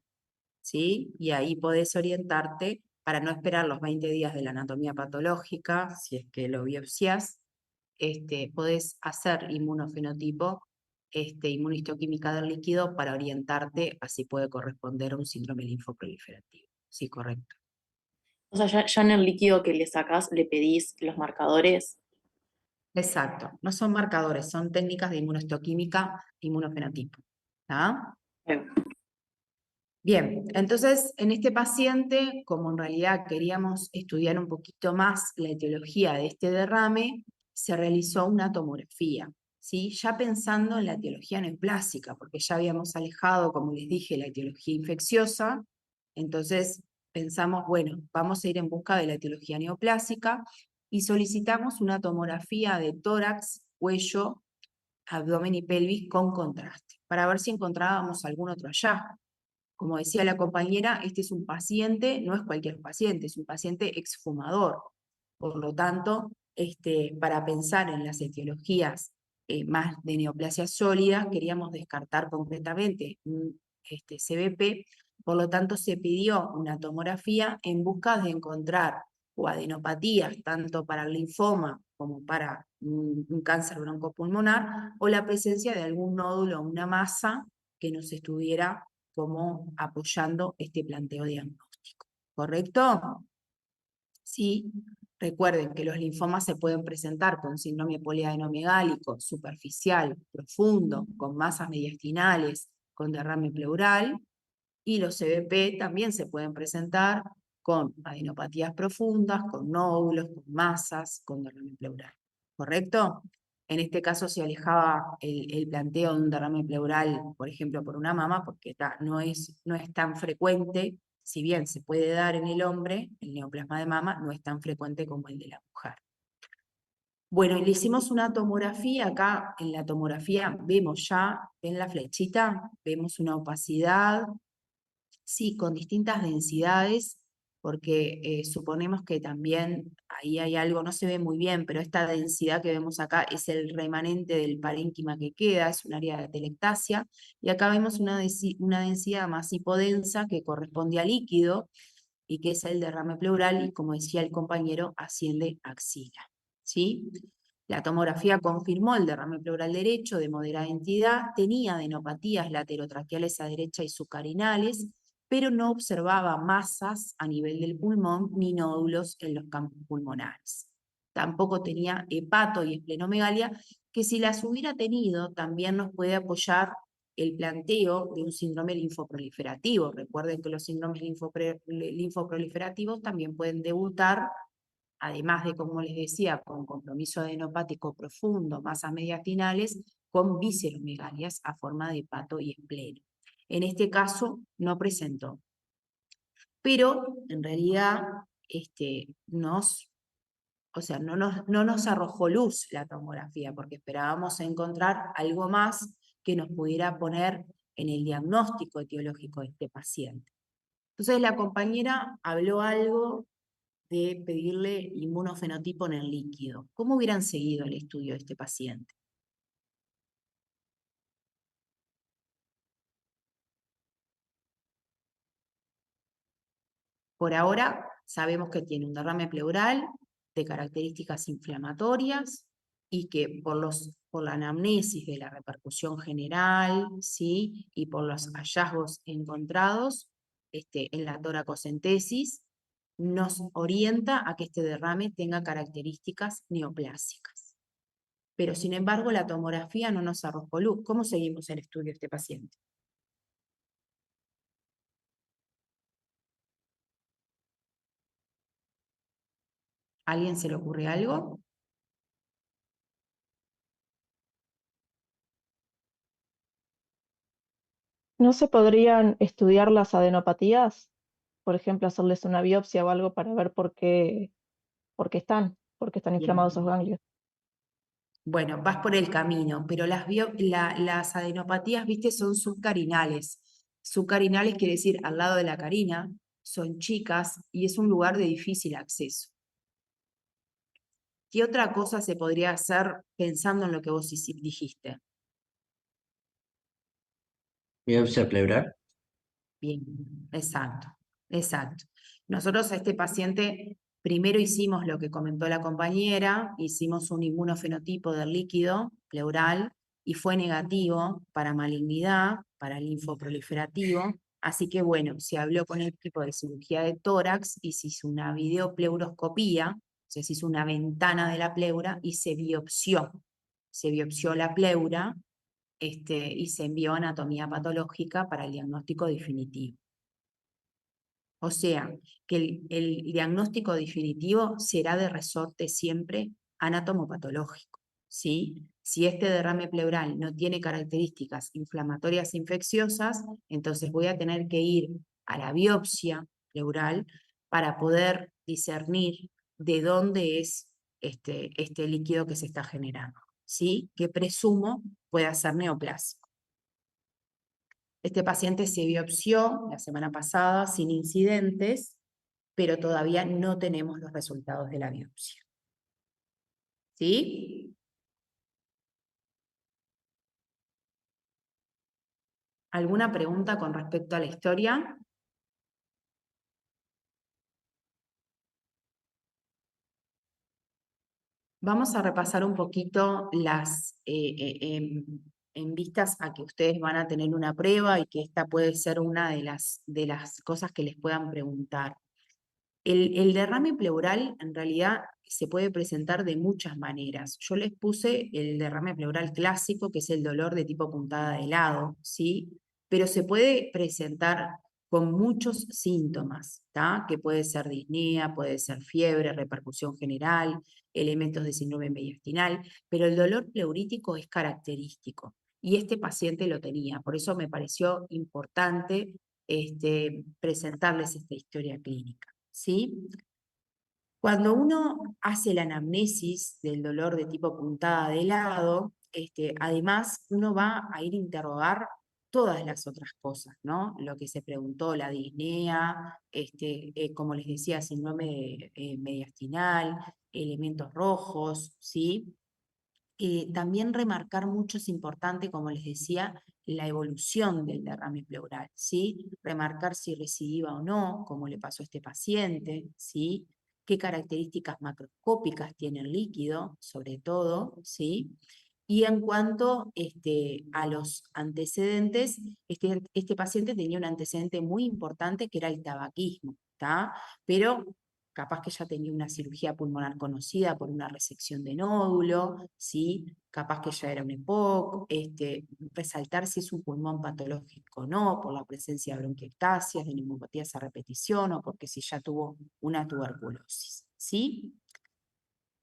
¿sí? Y ahí podés orientarte para no esperar los 20 días de la anatomía patológica, si es que lo biopsias, podés hacer inmunofenotipo, inmunohistoquímica del líquido para orientarte a si puede corresponder a un síndrome linfoproliferativo. Sí, correcto. o sea, ya en el líquido que le sacás, le pedís los marcadores. Exacto. No son marcadores, son técnicas de inmunohistoquímica, inmunofenotipo. ¿Tá? Bien, entonces en este paciente, como en realidad queríamos estudiar un poquito más la etiología de este derrame, se realizó una tomografía, ¿sí? Ya pensando en la etiología neoplásica, porque ya habíamos alejado, como les dije, la etiología infecciosa, entonces pensamos, bueno, vamos a ir en busca de la etiología neoplásica y solicitamos una tomografía de tórax, cuello, abdomen y pelvis con contraste, para ver si encontrábamos algún otro hallazgo. Como decía la compañera, este es un paciente, no es cualquier paciente, es un paciente exfumador. Por lo tanto, para pensar en las etiologías más de neoplasias sólidas, queríamos descartar concretamente un CBP, por lo tanto se pidió una tomografía en busca de encontrar o adenopatías, tanto para el linfoma como para un cáncer broncopulmonar, o la presencia de algún nódulo o una masa que nos estuviera como apoyando este planteo diagnóstico. ¿Correcto? Sí. Recuerden que los linfomas se pueden presentar con síndrome poliadenomegálico, superficial, profundo, con masas mediastinales, con derrame pleural, y los CBP también se pueden presentar con adenopatías profundas, con nódulos, con masas, con derrame pleural. ¿Correcto? En este caso se alejaba el planteo de un derrame pleural, por ejemplo, por una mama, porque no es tan frecuente, si bien se puede dar en el hombre, el neoplasma de mama no es tan frecuente como el de la mujer. Bueno, y le hicimos una tomografía, acá en la tomografía vemos ya, en la flechita, vemos una opacidad, sí, con distintas densidades, porque suponemos que también ahí hay algo, no se ve muy bien, pero esta densidad que vemos acá es el remanente del parénquima que queda, es un área de atelectasia, y acá vemos una densidad más hipodensa que corresponde al líquido, y que es el derrame pleural, y como decía el compañero, asciende axila. ¿Sí? La tomografía confirmó el derrame pleural derecho de moderada entidad, tenía adenopatías laterotraqueales a derecha y sucarinales, pero no observaba masas a nivel del pulmón ni nódulos en los campos pulmonares. Tampoco tenía hepato y esplenomegalia, que si las hubiera tenido también nos puede apoyar el planteo de un síndrome linfoproliferativo. Recuerden que los síndromes linfoproliferativos también pueden debutar, además de, como les decía, con compromiso adenopático profundo, masas mediastinales, con visceromegalias a forma de hepato y espleno. En este caso no presentó. Pero en realidad no nos arrojó luz la tomografía, porque esperábamos encontrar algo más que nos pudiera poner en el diagnóstico etiológico de este paciente. Entonces la compañera habló algo de pedirle inmunofenotipo en el líquido. ¿Cómo hubieran seguido el estudio de este paciente? Por ahora sabemos que tiene un derrame pleural de características inflamatorias y que por la anamnesis de la repercusión general, ¿sí? Y por los hallazgos encontrados en la toracocentesis, nos orienta a que este derrame tenga características neoplásicas. Pero sin embargo la tomografía no nos arrojó luz. ¿Cómo seguimos el estudio de este paciente? ¿A alguien se le ocurre algo? ¿No se podrían estudiar las adenopatías? Por ejemplo, hacerles una biopsia o algo para ver por qué están inflamados esos Bien. ganglios. Bueno, vas por el camino, pero las adenopatías, viste, son subcarinales. Subcarinales quiere decir al lado de la carina, son chicas y es un lugar de difícil acceso. ¿Qué otra cosa se podría hacer pensando en lo que vos dijiste? Biopsia pleural. Bien, exacto, exacto. Nosotros a este paciente primero hicimos lo que comentó la compañera, hicimos un inmunofenotipo del líquido pleural y fue negativo para malignidad, para linfoproliferativo. Así que bueno, se habló con el equipo de cirugía de tórax y se hizo una videopleuroscopía, o sea, se hizo una ventana de la pleura y se biopsió. Se biopsió la pleura y se envió a anatomía patológica para el diagnóstico definitivo. O sea, que el diagnóstico definitivo será de resorte siempre anatomopatológico, ¿sí? Si este derrame pleural no tiene características inflamatorias infecciosas, entonces voy a tener que ir a la biopsia pleural para poder discernir de dónde es este líquido que se está generando, ¿sí? Que presumo pueda ser neoplásico. Este paciente se biopsió la semana pasada sin incidentes, pero todavía no tenemos los resultados de la biopsia. ¿Sí? ¿Alguna pregunta con respecto a la historia? Vamos a repasar un poquito en vistas a que ustedes van a tener una prueba y que esta puede ser una de las cosas que les puedan preguntar. El derrame pleural en realidad se puede presentar de muchas maneras. Yo les puse el derrame pleural clásico, que es el dolor de tipo puntada de lado, ¿sí? Pero se puede presentar con muchos síntomas, ¿tá? Que puede ser disnea, puede ser fiebre, repercusión general, elementos de síndrome mediastinal, pero el dolor pleurítico es característico y este paciente lo tenía. Por eso me pareció importante presentarles esta historia clínica, ¿sí? Cuando uno hace la anamnesis del dolor de tipo puntada de lado, además uno va a ir a interrogar todas las otras cosas, ¿no? Lo que se preguntó, la disnea, como les decía, síndrome mediastinal, elementos rojos, ¿sí? También remarcar mucho es importante, como les decía, la evolución del derrame pleural, ¿sí? Remarcar si recidiva o no, como le pasó a este paciente, ¿sí? Qué características macroscópicas tiene el líquido, sobre todo, ¿sí? Y en cuanto a los antecedentes, este paciente tenía un antecedente muy importante que era el tabaquismo, ¿tá? Pero capaz que ya tenía una cirugía pulmonar conocida por una resección de nódulo, ¿sí? Capaz que ya era un EPOC, resaltar si es un pulmón patológico o no, por la presencia de bronquiectasias, de neumopatías a repetición o porque si ya tuvo una tuberculosis, ¿sí?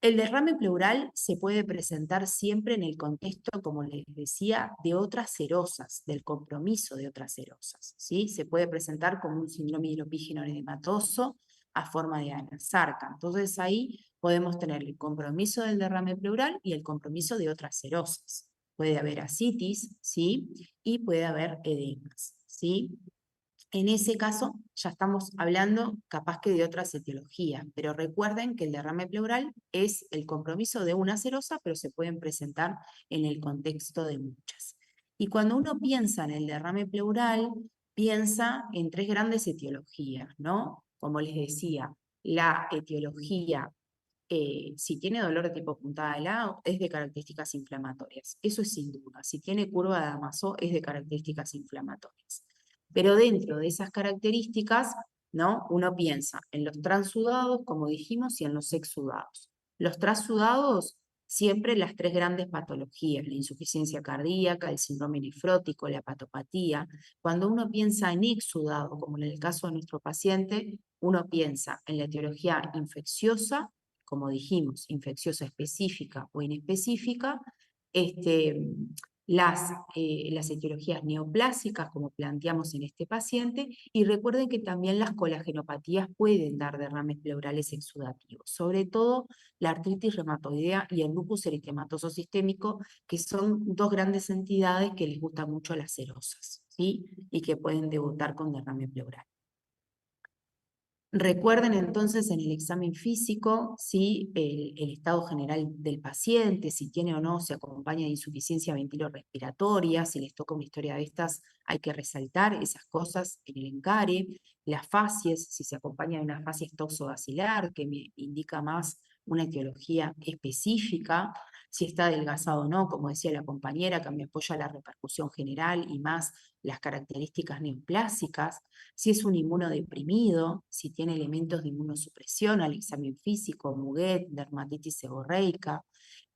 El derrame pleural se puede presentar siempre en el contexto, como les decía, de otras serosas, del compromiso de otras serosas, ¿sí? Se puede presentar como un síndrome hidropígeno edematoso a forma de anasarca. Entonces ahí podemos tener el compromiso del derrame pleural y el compromiso de otras serosas. Puede haber ascitis, ¿sí? Y puede haber edemas, ¿sí? En ese caso, ya estamos hablando capaz que de otra etiología, pero recuerden que el derrame pleural es el compromiso de una serosa, pero se pueden presentar en el contexto de muchas. Y cuando uno piensa en el derrame pleural, piensa en tres grandes etiologías, ¿no? Como les decía, la etiología, si tiene dolor de tipo puntada de lado, es de características inflamatorias. Eso es sin duda. Si tiene curva de Damaso, es de características inflamatorias. Pero dentro de esas características, ¿no? Uno piensa en los transudados, como dijimos, y en los exudados. Los transudados, siempre las tres grandes patologías, la insuficiencia cardíaca, el síndrome nefrótico, la hepatopatía. Cuando uno piensa en exudado, como en el caso de nuestro paciente, uno piensa en la etiología infecciosa, como dijimos, infecciosa específica o inespecífica, las etiologías neoplásicas, como planteamos en este paciente, y recuerden que también las colagenopatías pueden dar derrames pleurales exudativos, sobre todo la artritis reumatoidea y el lupus eritematoso sistémico, que son dos grandes entidades que les gustan mucho a las serosas, ¿sí? Y que pueden debutar con derrame pleural. Recuerden entonces en el examen físico si el estado general del paciente, si tiene o no, se acompaña de insuficiencia ventilorrespiratoria, si les toca una historia de estas, hay que resaltar esas cosas en el encare, las facies, si se acompaña de una facies toxobacilar, que me indica más una etiología específica, si está adelgazado o no, como decía la compañera, que me apoya la repercusión general y más las características neoplásicas, si es un inmunodeprimido, si tiene elementos de inmunosupresión al examen físico, muguet, dermatitis seborreica.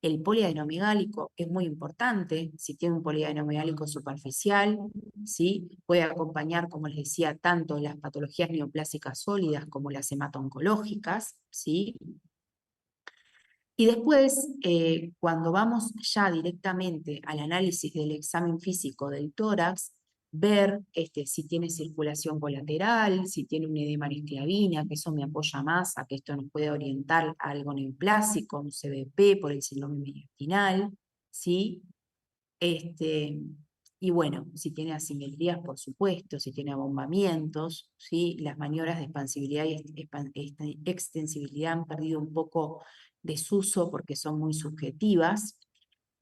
El poliadenomegálico es muy importante, si tiene un poliadenomegálico superficial, ¿sí? Puede acompañar, como les decía, tanto las patologías neoplásicas sólidas como las hemato-oncológicas, ¿sí? Y después, cuando vamos ya directamente al análisis del examen físico del tórax, ver si tiene circulación colateral, si tiene un edema en esclavina, que eso me apoya más a que esto nos puede orientar a algo neoplásico, un CBP por el síndrome mediastinal, ¿sí? Y bueno, si tiene asimetrías, por supuesto, si tiene abombamientos, ¿sí? Las maniobras de expansibilidad y extensibilidad han perdido un poco desuso porque son muy subjetivas.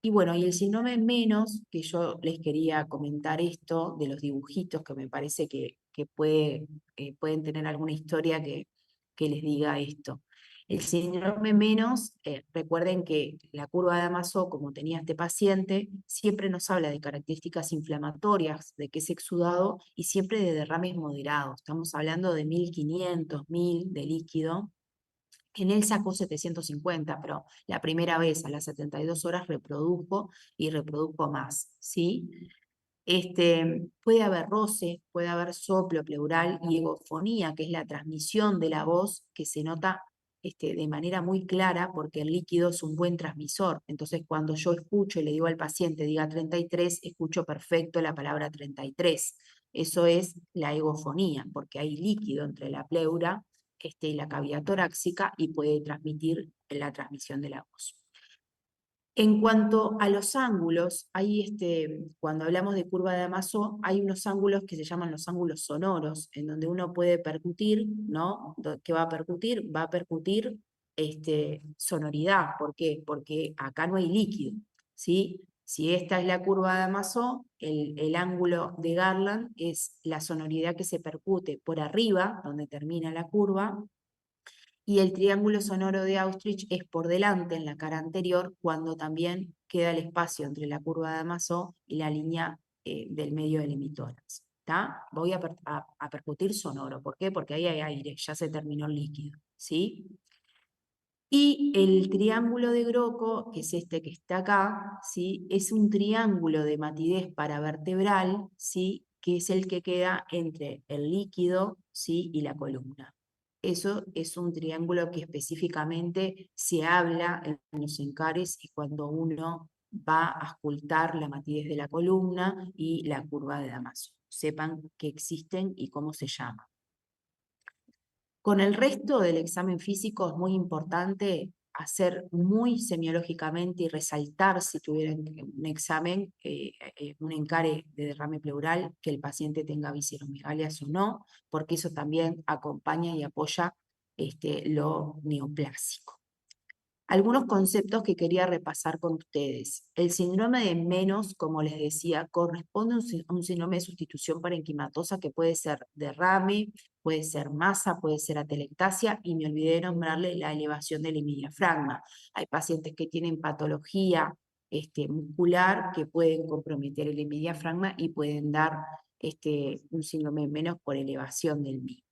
Y bueno, y el síndrome menos, que yo les quería comentar esto de los dibujitos, que me parece que pueden tener alguna historia que les diga esto. El síndrome menos, recuerden que la curva de Amazo, como tenía este paciente, siempre nos habla de características inflamatorias, de que es exudado y siempre de derrames moderados. Estamos hablando de 1500, 1000 de líquido. En él sacó 750, pero la primera vez a las 72 horas reprodujo y reprodujo más, ¿sí? Puede haber roce, puede haber soplo pleural y egofonía, que es la transmisión de la voz que se nota de manera muy clara porque el líquido es un buen transmisor. Entonces, cuando yo escucho y le digo al paciente diga 33, escucho perfecto la palabra 33. Eso es la egofonía, porque hay líquido entre la pleura y la cavidad torácica y puede transmitir la transmisión de la voz. En cuanto a los ángulos, cuando hablamos de curva de Amazo, hay unos ángulos que se llaman los ángulos sonoros, en donde uno puede percutir, ¿no? ¿Qué va a percutir? Va a percutir sonoridad. ¿Por qué? Porque acá no hay líquido, ¿sí? Si esta es la curva de Amazo, el ángulo de Garland es la sonoridad que se percute por arriba, donde termina la curva, y el triángulo sonoro de Austrich es por delante, en la cara anterior, cuando también queda el espacio entre la curva de Amazo y la línea del medio del hemitórax. Voy a percutir sonoro. ¿Por qué? Porque ahí hay aire, ya se terminó el líquido, ¿sí? Y el triángulo de Groco, que es este que está acá, ¿sí? Es un triángulo de matidez paravertebral, ¿sí? Que es el que queda entre el líquido, ¿sí? Y la columna. Eso es un triángulo que específicamente se habla en los encares y cuando uno va a auscultar la matidez de la columna y la curva de Damaso. Sepan que existen y cómo se llaman. Con el resto del examen físico es muy importante hacer muy semiológicamente y resaltar si tuvieran un examen, un encare de derrame pleural, que el paciente tenga visceromegalias o no, porque eso también acompaña y apoya lo neoplásico. Algunos conceptos que quería repasar con ustedes. El síndrome de menos, como les decía, corresponde a un síndrome de sustitución parenquimatosa que puede ser derrame, puede ser masa, puede ser atelectasia, y me olvidé de nombrarle la elevación del hemidiafragma. Hay pacientes que tienen patología muscular que pueden comprometer el hemidiafragma y pueden dar un síndrome de menos por elevación del mismo.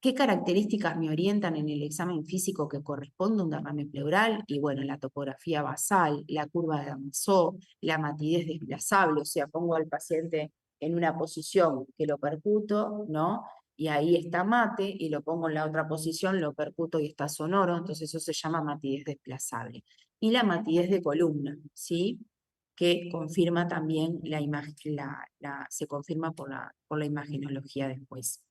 ¿Qué características me orientan en el examen físico que corresponde a un derrame pleural? Y bueno, la topografía basal, la curva de Amazo, la matidez desplazable, o sea, pongo al paciente en una posición que lo percuto, ¿no? Y ahí está mate, y lo pongo en la otra posición, lo percuto y está sonoro, entonces eso se llama matidez desplazable. Y la matidez de columna, ¿sí? Que confirma también la imagen, se confirma por la imagenología después.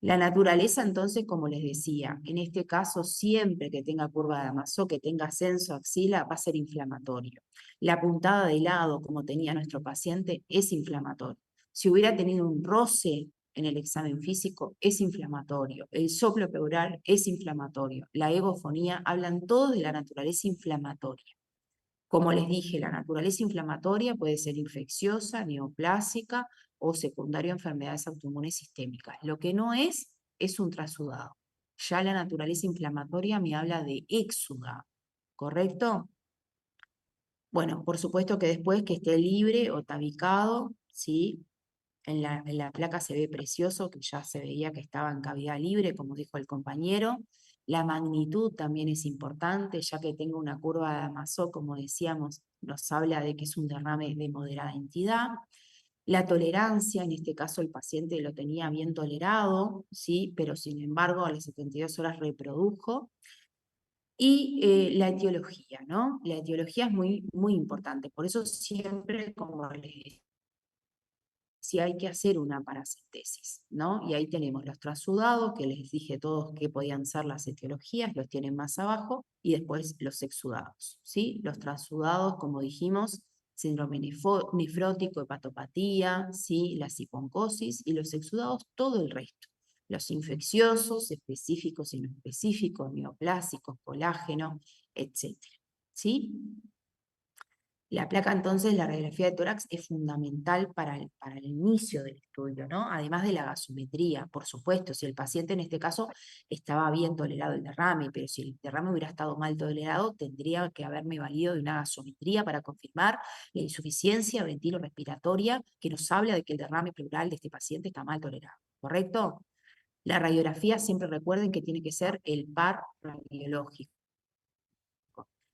La naturaleza, entonces, como les decía, en este caso, siempre que tenga curva de Amazo, que tenga ascenso axila, va a ser inflamatorio. La puntada de lado, como tenía nuestro paciente, es inflamatorio. Si hubiera tenido un roce en el examen físico, es inflamatorio. El soplo pleural es inflamatorio. La egofonía, hablan todos de la naturaleza inflamatoria. Como les dije, la naturaleza inflamatoria puede ser infecciosa, neoplásica o secundaria a enfermedades autoinmunes sistémicas. Lo que no es un trasudado. Ya la naturaleza inflamatoria me habla de exudado, ¿correcto? Bueno, por supuesto que después que esté libre o tabicado, ¿sí? En la placa se ve precioso, que ya se veía que estaba en cavidad libre, como dijo el compañero. La magnitud también es importante, ya que tengo una curva de Amazo, como decíamos, nos habla de que es un derrame de moderada entidad. La tolerancia, en este caso el paciente lo tenía bien tolerado, ¿sí? Pero sin embargo a las 72 horas reprodujo. Y la etiología, ¿no? La etiología es muy, muy importante, por eso siempre, como les si hay que hacer una paracentesis, ¿no? Y ahí tenemos los trasudados, que les dije todos que podían ser las etiologías, los tienen más abajo, y después los exudados, ¿sí? Los trasudados, como dijimos, síndrome nefrótico, hepatopatía, ¿sí? La siponcosis, y los exudados, todo el resto. Los infecciosos, específicos y no específicos, neoplásicos, colágeno, etc. ¿sí? La placa, entonces, la radiografía de tórax es fundamental para el inicio del estudio, ¿no? Además de la gasometría, por supuesto, si el paciente en este caso estaba bien tolerado el derrame, pero si el derrame hubiera estado mal tolerado, tendría que haberme valido de una gasometría para confirmar la insuficiencia ventilorespiratoria que nos habla de que el derrame pleural de este paciente está mal tolerado, ¿correcto? La radiografía, siempre recuerden que tiene que ser el par radiológico.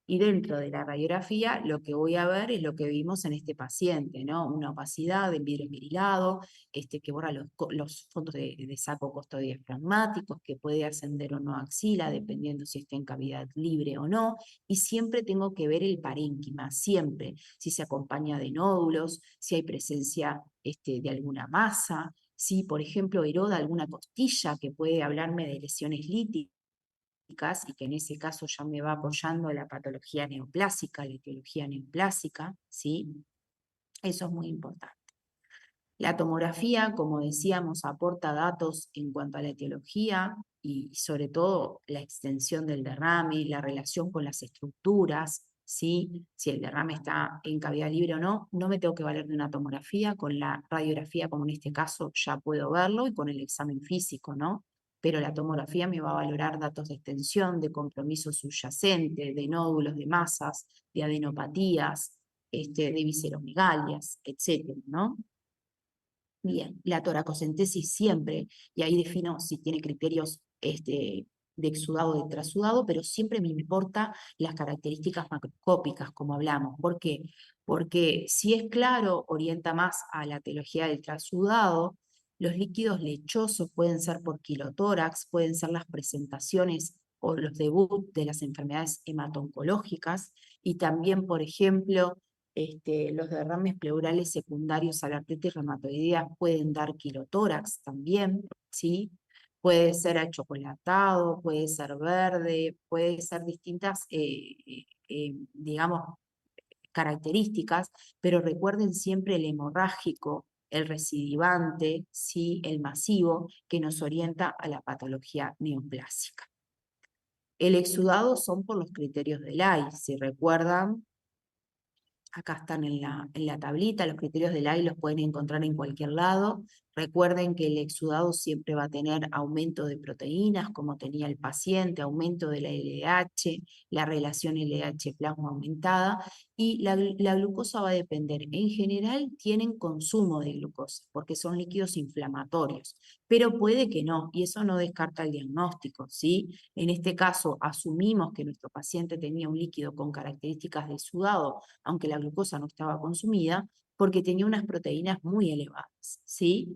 Y dentro de la radiografía lo que voy a ver es lo que vimos en este paciente, ¿no? Una opacidad en vidrio esmerilado, que borra los fondos de saco costodiafragmáticos, que puede ascender o no axila, dependiendo si está en cavidad libre o no. Y siempre tengo que ver el parénquima, siempre, si se acompaña de nódulos, si hay presencia de alguna masa, si, por ejemplo, eroda alguna costilla, que puede hablarme de lesiones líticas, y que en ese caso ya me va apoyando la patología neoplásica, la etiología neoplásica, ¿sí? Eso es muy importante. La tomografía, como decíamos, aporta datos en cuanto a la etiología y sobre todo la extensión del derrame, la relación con las estructuras, ¿sí? Si el derrame está en cavidad libre o no, no me tengo que valer de una tomografía, con la radiografía, como en este caso, ya puedo verlo, y con el examen físico, ¿no? Pero la tomografía me va a valorar datos de extensión, de compromiso subyacente, de nódulos, de masas, de adenopatías, de visceromegalias, etcétera, ¿no? Bien, la toracocentesis siempre, y ahí defino si tiene criterios de exudado o de trasudado, pero siempre me importa las características macroscópicas, como hablamos. ¿Por qué? Porque si es claro, orienta más a la etiología del trasudado. Los líquidos lechosos pueden ser por quilotórax, pueden ser las presentaciones o los debuts de las enfermedades hemato-oncológicas, y también, por ejemplo, los derrames pleurales secundarios a la artritis reumatoidea pueden dar quilotórax también, ¿sí? Puede ser achocolatado, puede ser verde, puede ser distintas, digamos, características, pero recuerden siempre el hemorrágico, el recidivante, ¿sí? El masivo, que nos orienta a la patología neoplásica. El exudado son por los criterios de Lai, si recuerdan. Acá están en la tablita, los criterios del AI los pueden encontrar en cualquier lado. Recuerden que el exudado siempre va a tener aumento de proteínas, como tenía el paciente, aumento de la LDH, la relación LDH-plasma aumentada, y la glucosa va a depender. En general tienen consumo de glucosa, porque son líquidos inflamatorios, pero puede que no, y eso no descarta el diagnóstico, ¿sí? En este caso, asumimos que nuestro paciente tenía un líquido con características de exudado, aunque la glucosa no estaba consumida, porque tenía unas proteínas muy elevadas, ¿sí?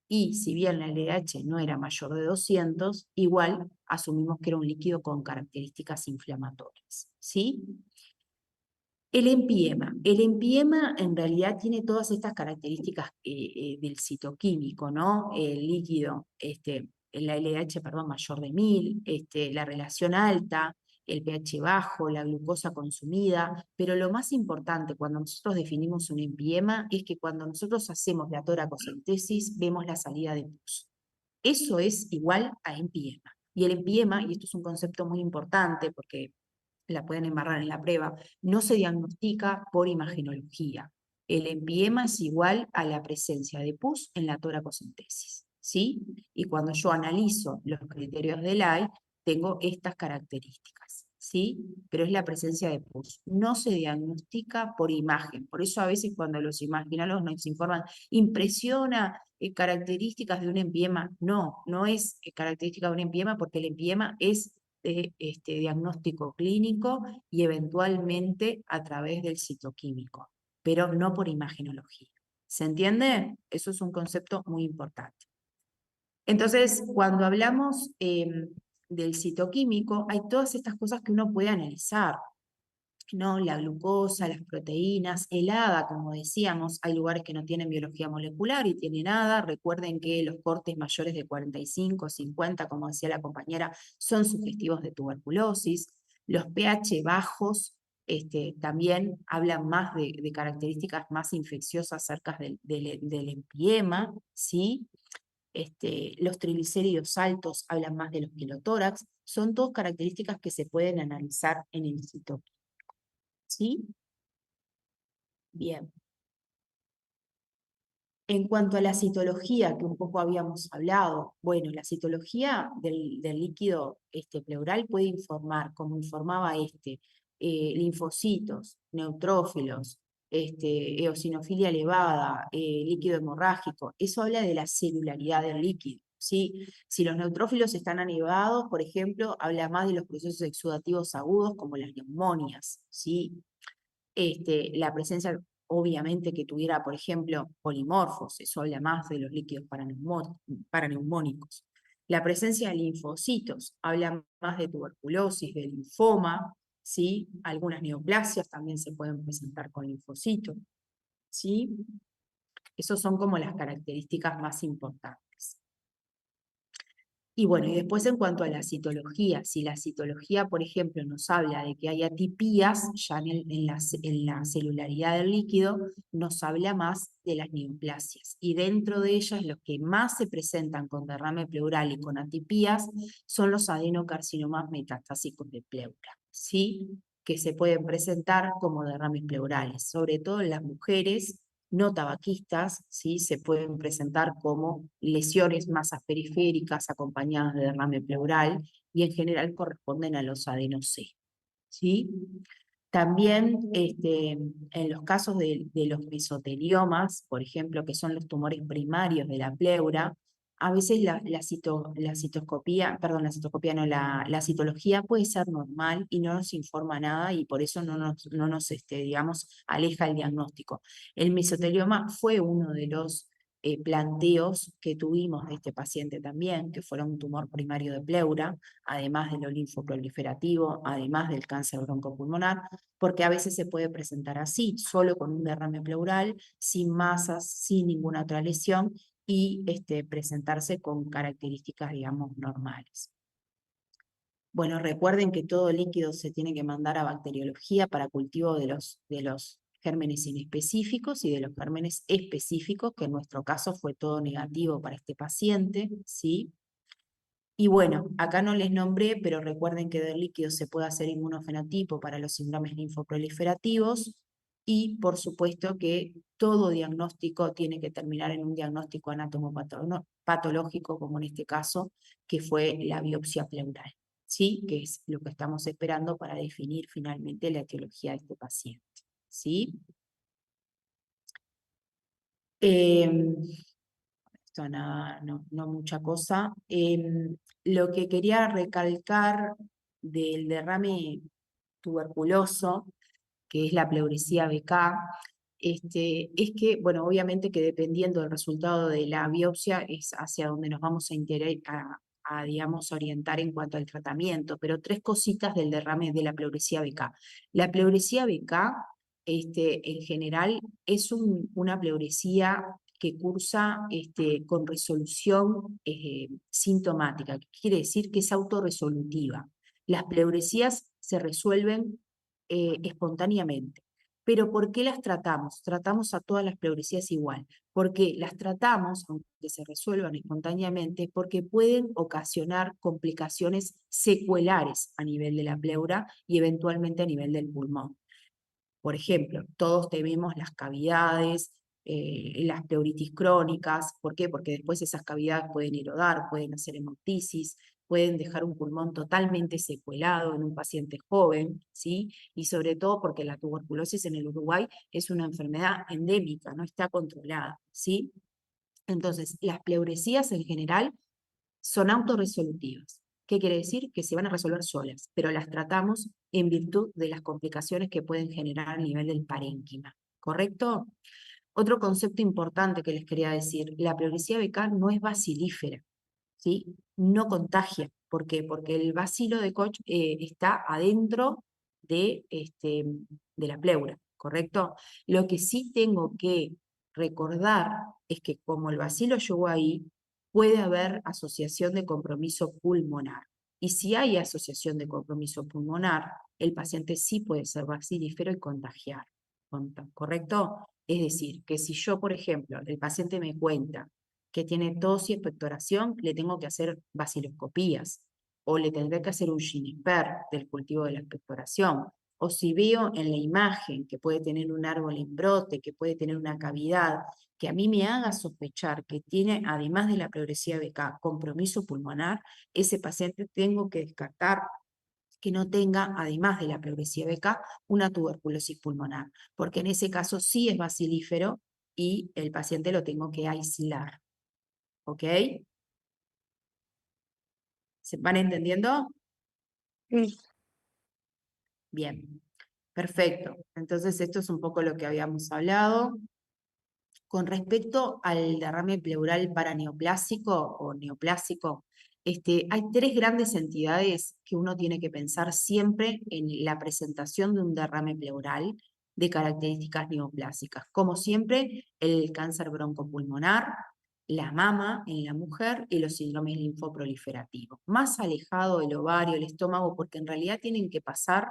Y si bien la LDH no era mayor de 200, igual asumimos que era un líquido con características inflamatorias, ¿sí? El empiema en realidad tiene todas estas características del citoquímico, ¿no? El líquido, la LDH, perdón, mayor de 1000, la relación alta, el pH bajo, la glucosa consumida, pero lo más importante cuando nosotros definimos un empiema es que cuando nosotros hacemos la toracocentesis vemos la salida de pus. Eso es igual a empiema. Y el empiema, y esto es un concepto muy importante porque la pueden embarrar en la prueba, no se diagnostica por imagenología. El empiema es igual a la presencia de pus en la toracocentesis, ¿sí? Y cuando yo analizo los criterios de Lai, tengo estas características, ¿sí? Pero es la presencia de pus. No se diagnostica por imagen. Por eso a veces cuando los imaginólogos nos informan, impresiona características de un empiema. No, no es característica de un empiema, porque el empiema es de diagnóstico clínico y eventualmente a través del citoquímico, pero no por imagenología. ¿Se entiende? Eso es un concepto muy importante. Entonces, cuando hablamos del citoquímico, hay todas estas cosas que uno puede analizar, ¿no? La glucosa, las proteínas, el ADA, como decíamos, hay lugares que no tienen biología molecular y tienen ADA. Recuerden que los cortes mayores de 45, 50, como decía la compañera, son sugestivos de tuberculosis. Los pH bajos también hablan más de características más infecciosas acerca del empiema, ¿sí? Los triglicéridos altos hablan más de los kilotórax. Son todas características que se pueden analizar en el citoquímico. ¿Sí? Bien. En cuanto a la citología, que un poco habíamos hablado, bueno, la citología del líquido pleural puede informar, como informaba linfocitos, neutrófilos, eosinofilia elevada, líquido hemorrágico. Eso habla de la celularidad del líquido, ¿sí? Si los neutrófilos están elevados, por ejemplo, habla más de los procesos exudativos agudos, como las neumonias, ¿sí? La presencia, obviamente, que tuviera, por ejemplo, polimorfos, eso habla más de los líquidos paraneumónicos. La presencia de linfocitos habla más de tuberculosis, de linfoma, ¿sí? Algunas neoplasias también se pueden presentar con linfocitos, ¿sí? Esas son como las características más importantes. Y bueno, y después en cuanto a la citología, si la citología, por ejemplo, nos habla de que hay atipías ya en la celularidad del líquido, nos habla más de las neoplasias. Y dentro de ellas, los que más se presentan con derrame pleural y con atipías son los adenocarcinomas metastásicos de pleura, ¿sí? Que se pueden presentar como derrames pleurales, sobre todo en las mujeres no tabaquistas, ¿sí? Se pueden presentar como lesiones masas periféricas acompañadas de derrame pleural y en general corresponden a los adenos C, ¿sí? También en los casos de los mesoteliomas, por ejemplo, que son los tumores primarios de la pleura, a veces la citoscopía, perdón, la citoscopía no, la citología puede ser normal y no nos informa nada y por eso no nos digamos, aleja el diagnóstico. El mesotelioma fue uno de los planteos que tuvimos de este paciente también, que fuera un tumor primario de pleura, además de lo linfoproliferativo, además del cáncer broncopulmonar, porque a veces se puede presentar así, solo con un derrame pleural, sin masas, sin ninguna otra lesión, y presentarse con características, digamos, normales. Bueno, recuerden que todo líquido se tiene que mandar a bacteriología para cultivo de los gérmenes inespecíficos y de los gérmenes específicos, que en nuestro caso fue todo negativo para este paciente, ¿sí? Y bueno, acá no les nombré, pero recuerden que del líquido se puede hacer inmunofenotipo para los síndromes linfoproliferativos y por supuesto que todo diagnóstico tiene que terminar en un diagnóstico anatomopatológico, como en este caso, que fue la biopsia pleural, ¿sí? Que es lo que estamos esperando para definir finalmente la etiología de este paciente, ¿sí? Esto nada, no mucha cosa. Lo que quería recalcar del derrame tuberculoso, que es la pleuresía BK, es que, bueno, obviamente que dependiendo del resultado de la biopsia es hacia donde nos vamos digamos, orientar en cuanto al tratamiento, pero tres cositas del derrame de la pleuresía BK. La pleuresía BK, en general, es una pleuresía que cursa con resolución sintomática, que quiere decir que es autorresolutiva. Las pleuresías se resuelven espontáneamente. Pero ¿por qué las tratamos? Tratamos a todas las pleuresías igual. Porque las tratamos, aunque se resuelvan espontáneamente, porque pueden ocasionar complicaciones secuelares a nivel de la pleura y eventualmente a nivel del pulmón. Por ejemplo, todos tememos las cavidades, las pleuritis crónicas. ¿Por qué? Porque después esas cavidades pueden erodar, pueden hacer hemoptisis, pueden dejar un pulmón totalmente secuelado en un paciente joven, ¿sí? Y sobre todo porque la tuberculosis en el Uruguay es una enfermedad endémica, no está controlada, ¿sí? Entonces, las pleuresías en general son autorresolutivas. ¿Qué quiere decir? Que se van a resolver solas, pero las tratamos en virtud de las complicaciones que pueden generar a nivel del parénquima. ¿Correcto? Otro concepto importante que les quería decir, la pleuresía BK no es bacilífera, ¿sí? No contagia. ¿Por qué? Porque el bacilo de Koch está adentro de la pleura, ¿correcto? Lo que sí tengo que recordar es que como el bacilo llegó ahí, puede haber asociación de compromiso pulmonar. Y si hay asociación de compromiso pulmonar, el paciente sí puede ser bacilífero y contagiar, ¿correcto? Es decir, que si yo, por ejemplo, el paciente me cuenta que tiene tos y expectoración, le tengo que hacer baciloscopías o le tendré que hacer un Giniper del cultivo de la expectoración. o si veo en la imagen que puede tener un árbol en brote, que puede tener una cavidad, que a mí me haga sospechar que tiene, además de la pleuresía BK, compromiso pulmonar, ese paciente tengo que descartar que no tenga, además de la pleuresía BK, una tuberculosis pulmonar, porque en ese caso sí es bacilífero y el paciente lo tengo que aislar. ¿Ok? ¿Se van entendiendo? Sí. Bien, perfecto. Entonces esto es un poco lo que habíamos hablado. Con respecto al derrame pleural paraneoplásico o neoplásico, hay 3 grandes entidades que uno tiene que pensar siempre en la presentación de un derrame pleural de características neoplásicas. Como siempre, el cáncer broncopulmonar, la mama en la mujer y los síndromes linfoproliferativos. Más alejado del ovario, el estómago, porque en realidad tienen que pasar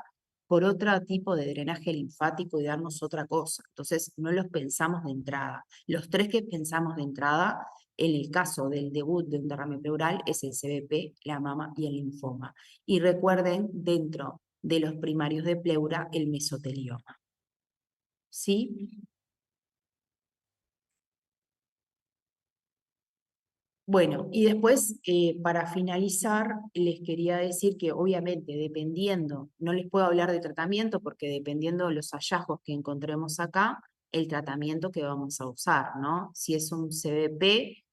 por otro tipo de drenaje linfático y darnos otra cosa. Entonces, no los pensamos de entrada. Los 3 que pensamos de entrada, en el caso del debut de un derrame pleural, es el CBP, la mama y el linfoma. Y recuerden, dentro de los primarios de pleura, el mesotelioma. ¿Sí? Bueno, y después, para finalizar, les quería decir que obviamente dependiendo, no les puedo hablar de tratamiento porque dependiendo de los hallazgos que encontremos acá, el tratamiento que vamos a usar, ¿no? Si es un CBP,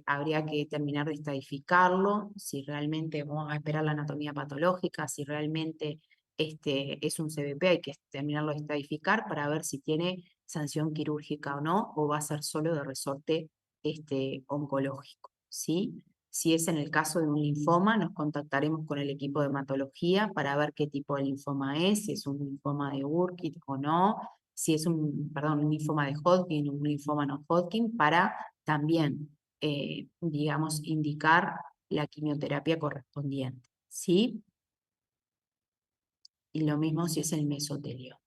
habría que terminar de estadificarlo, si realmente vamos a esperar la anatomía patológica, si realmente es un CBP, hay que terminarlo de estadificar para ver si tiene sanción quirúrgica o no, o va a ser solo de resorte oncológico, ¿sí? Si es en el caso de un linfoma, nos contactaremos con el equipo de hematología para ver qué tipo de linfoma es, si es un linfoma de Burkitt o no, si es un linfoma de Hodgkin o un linfoma no Hodgkin, para también, digamos, indicar la quimioterapia correspondiente, ¿sí? Y lo mismo si es el mesotelio.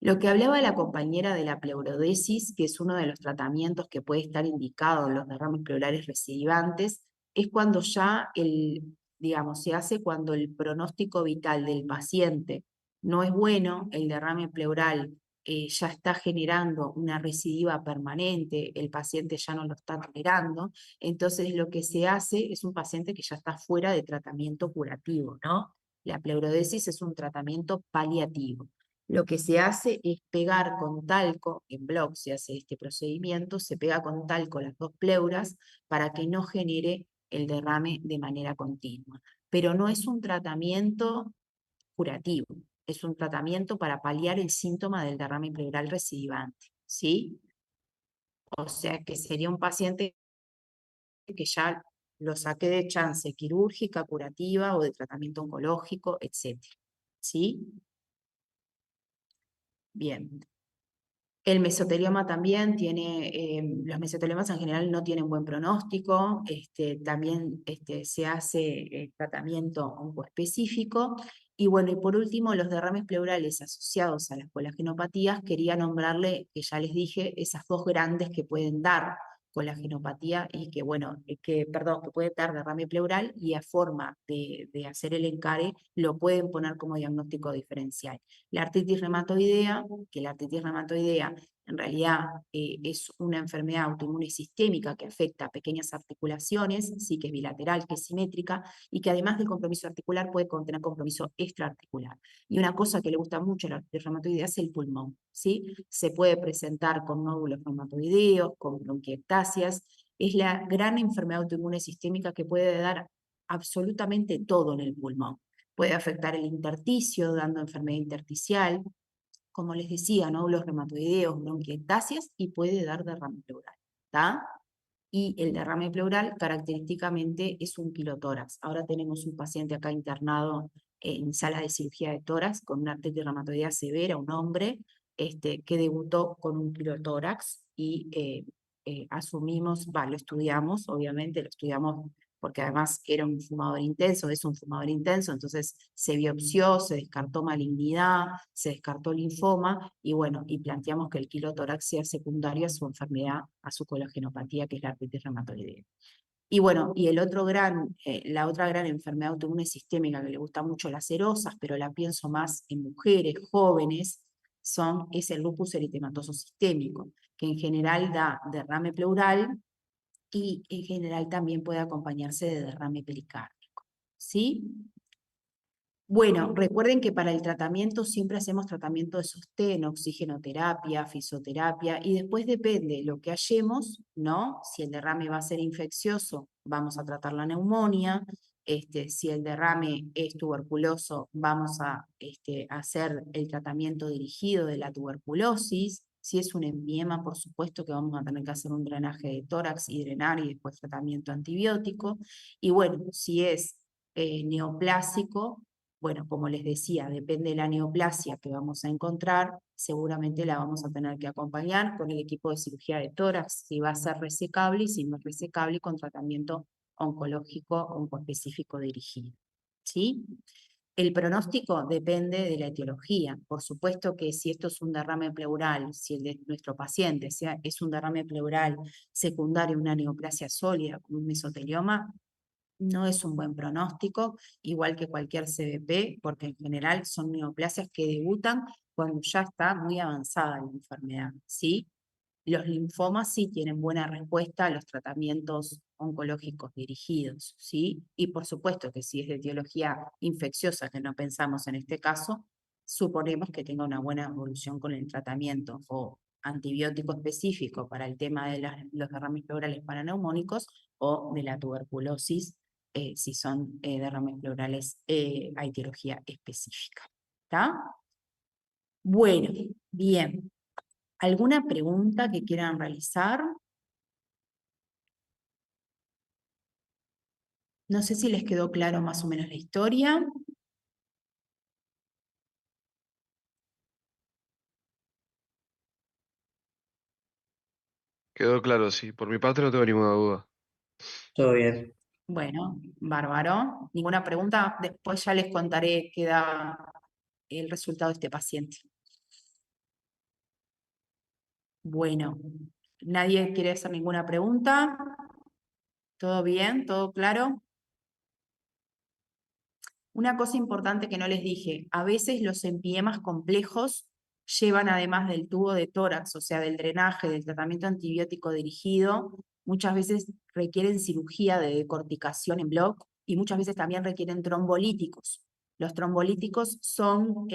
Lo que hablaba la compañera de la pleurodesis, que es uno de los tratamientos que puede estar indicado en los derrames pleurales recidivantes, es cuando ya se hace cuando el pronóstico vital del paciente no es bueno, el derrame pleural ya está generando una recidiva permanente, el paciente ya no lo está tolerando, entonces lo que se hace es un paciente que ya está fuera de tratamiento curativo, ¿no? La pleurodesis es un tratamiento paliativo. Lo que se hace es pegar con talco, en bloc se hace este procedimiento, se pega con talco las 2 pleuras para que no genere el derrame de manera continua. Pero no es un tratamiento curativo, es un tratamiento para paliar el síntoma del derrame pleural recidivante, ¿sí? O sea que sería un paciente que ya lo saqué de chance quirúrgica, curativa o de tratamiento oncológico, etc. ¿Sí? Bien. El mesotelioma también tiene, los mesoteliomas en general no tienen buen pronóstico, también se hace tratamiento oncoespecífico. Y bueno, y por último, los derrames pleurales asociados a las colagenopatías, quería nombrarle, que ya les dije, esas 2 grandes que pueden dar colagenopatía y que, bueno, que puede dar derrame pleural y a forma de hacer el encare lo pueden poner como diagnóstico diferencial. La artritis reumatoidea, que la artritis reumatoidea en realidad es una enfermedad autoinmune sistémica que afecta a pequeñas articulaciones, sí que es bilateral, que es simétrica, y que además del compromiso articular puede contener compromiso extraarticular. Y una cosa que le gusta mucho a la artritis reumatoidea es el pulmón, ¿sí? Se puede presentar con nódulos reumatoideos, con bronquiectasias, es la gran enfermedad autoinmune sistémica que puede dar absolutamente todo en el pulmón. Puede afectar el intersticio, dando enfermedad intersticial, como les decía, nódulos reumatoideos, bronquiectasias y puede dar derrame pleural, ¿está? Y el derrame pleural característicamente es un pilotórax. Ahora tenemos un paciente acá internado en sala de cirugía de tórax con una artritis reumatoidea severa, un hombre que debutó con un pilotórax y asumimos, lo estudiamos, obviamente lo estudiamos porque además era un fumador intenso, es un fumador intenso, entonces se biopsió, se descartó malignidad, se descartó linfoma, y bueno, y planteamos que el quilotórax sea secundario a su enfermedad, a su colagenopatía, que es la artritis reumatoidea. Y bueno, y la otra gran enfermedad autoinmune sistémica que le gusta mucho las serosas, pero la pienso más en mujeres jóvenes, es el lupus eritematoso sistémico, que en general da derrame pleural y en general también puede acompañarse de derrame pericárdico, ¿sí? Bueno, recuerden que para el tratamiento siempre hacemos tratamiento de sostén, oxigenoterapia, fisioterapia, y después depende lo que hallemos, ¿no? Si el derrame va a ser infeccioso, vamos a tratar la neumonía. Si el derrame es tuberculoso, vamos a hacer el tratamiento dirigido de la tuberculosis. Si es un empiema, por supuesto que vamos a tener que hacer un drenaje de tórax y drenar y después tratamiento antibiótico. Y bueno, si es neoplásico, bueno, como les decía, depende de la neoplasia que vamos a encontrar, seguramente la vamos a tener que acompañar con el equipo de cirugía de tórax, si va a ser resecable y si no es resecable, con tratamiento oncológico oncoespecífico dirigido, ¿sí? El pronóstico depende de la etiología. Por supuesto que si esto es un derrame pleural, si el de nuestro paciente es un derrame pleural secundario a una neoplasia sólida con un mesotelioma, no es un buen pronóstico, igual que cualquier CBP, porque en general son neoplasias que debutan cuando ya está muy avanzada la enfermedad, ¿sí? Los linfomas sí tienen buena respuesta a los tratamientos oncológicos dirigidos, ¿sí? Y por supuesto que si es de etiología infecciosa, que no pensamos en este caso, suponemos que tenga una buena evolución con el tratamiento o antibiótico específico para el tema de los derrames pleurales paraneumónicos o de la tuberculosis, si son derrames pleurales a etiología específica. ¿Está? Bueno, bien. ¿Alguna pregunta que quieran realizar? No sé si les quedó claro más o menos la historia. Quedó claro, sí. Por mi parte no tengo ninguna duda. Todo bien. Bueno, bárbaro. ¿Ninguna pregunta? Después ya les contaré qué da el resultado de este paciente. Bueno, ¿nadie quiere hacer ninguna pregunta? ¿Todo bien? ¿Todo claro? Una cosa importante que no les dije, a veces los empiemas complejos llevan además del tubo de tórax, o sea, del drenaje, del tratamiento antibiótico dirigido, muchas veces requieren cirugía de decorticación en bloc y muchas veces también requieren trombolíticos. Los trombolíticos son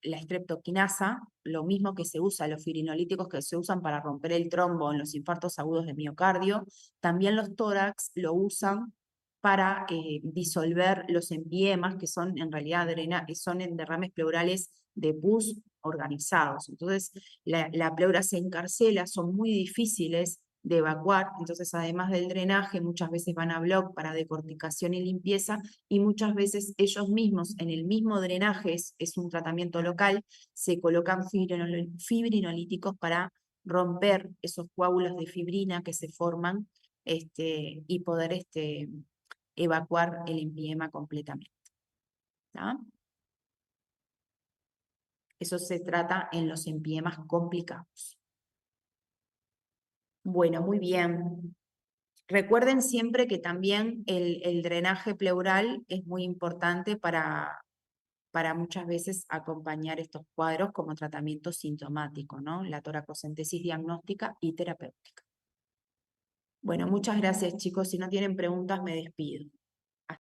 la streptokinasa, lo mismo que se usa, los fibrinolíticos que se usan para romper el trombo en los infartos agudos de miocardio, también los tórax lo usan para disolver los empiemas, que son en realidad son en derrames pleurales de pus organizados. Entonces, la pleura se encarcela, son muy difíciles de evacuar, entonces además del drenaje, muchas veces van a bloc para decorticación y limpieza, y muchas veces ellos mismos, en el mismo drenaje, es un tratamiento local, se colocan fibrinolíticos para romper esos coágulos de fibrina que se forman y poder evacuar el empiema completamente. ¿Tá? Eso se trata en los empiemas complicados. Bueno, muy bien. Recuerden siempre que también el drenaje pleural es muy importante para muchas veces acompañar estos cuadros como tratamiento sintomático, ¿no? La toracocentesis diagnóstica y terapéutica. Bueno, muchas gracias, chicos. Si no tienen preguntas, me despido.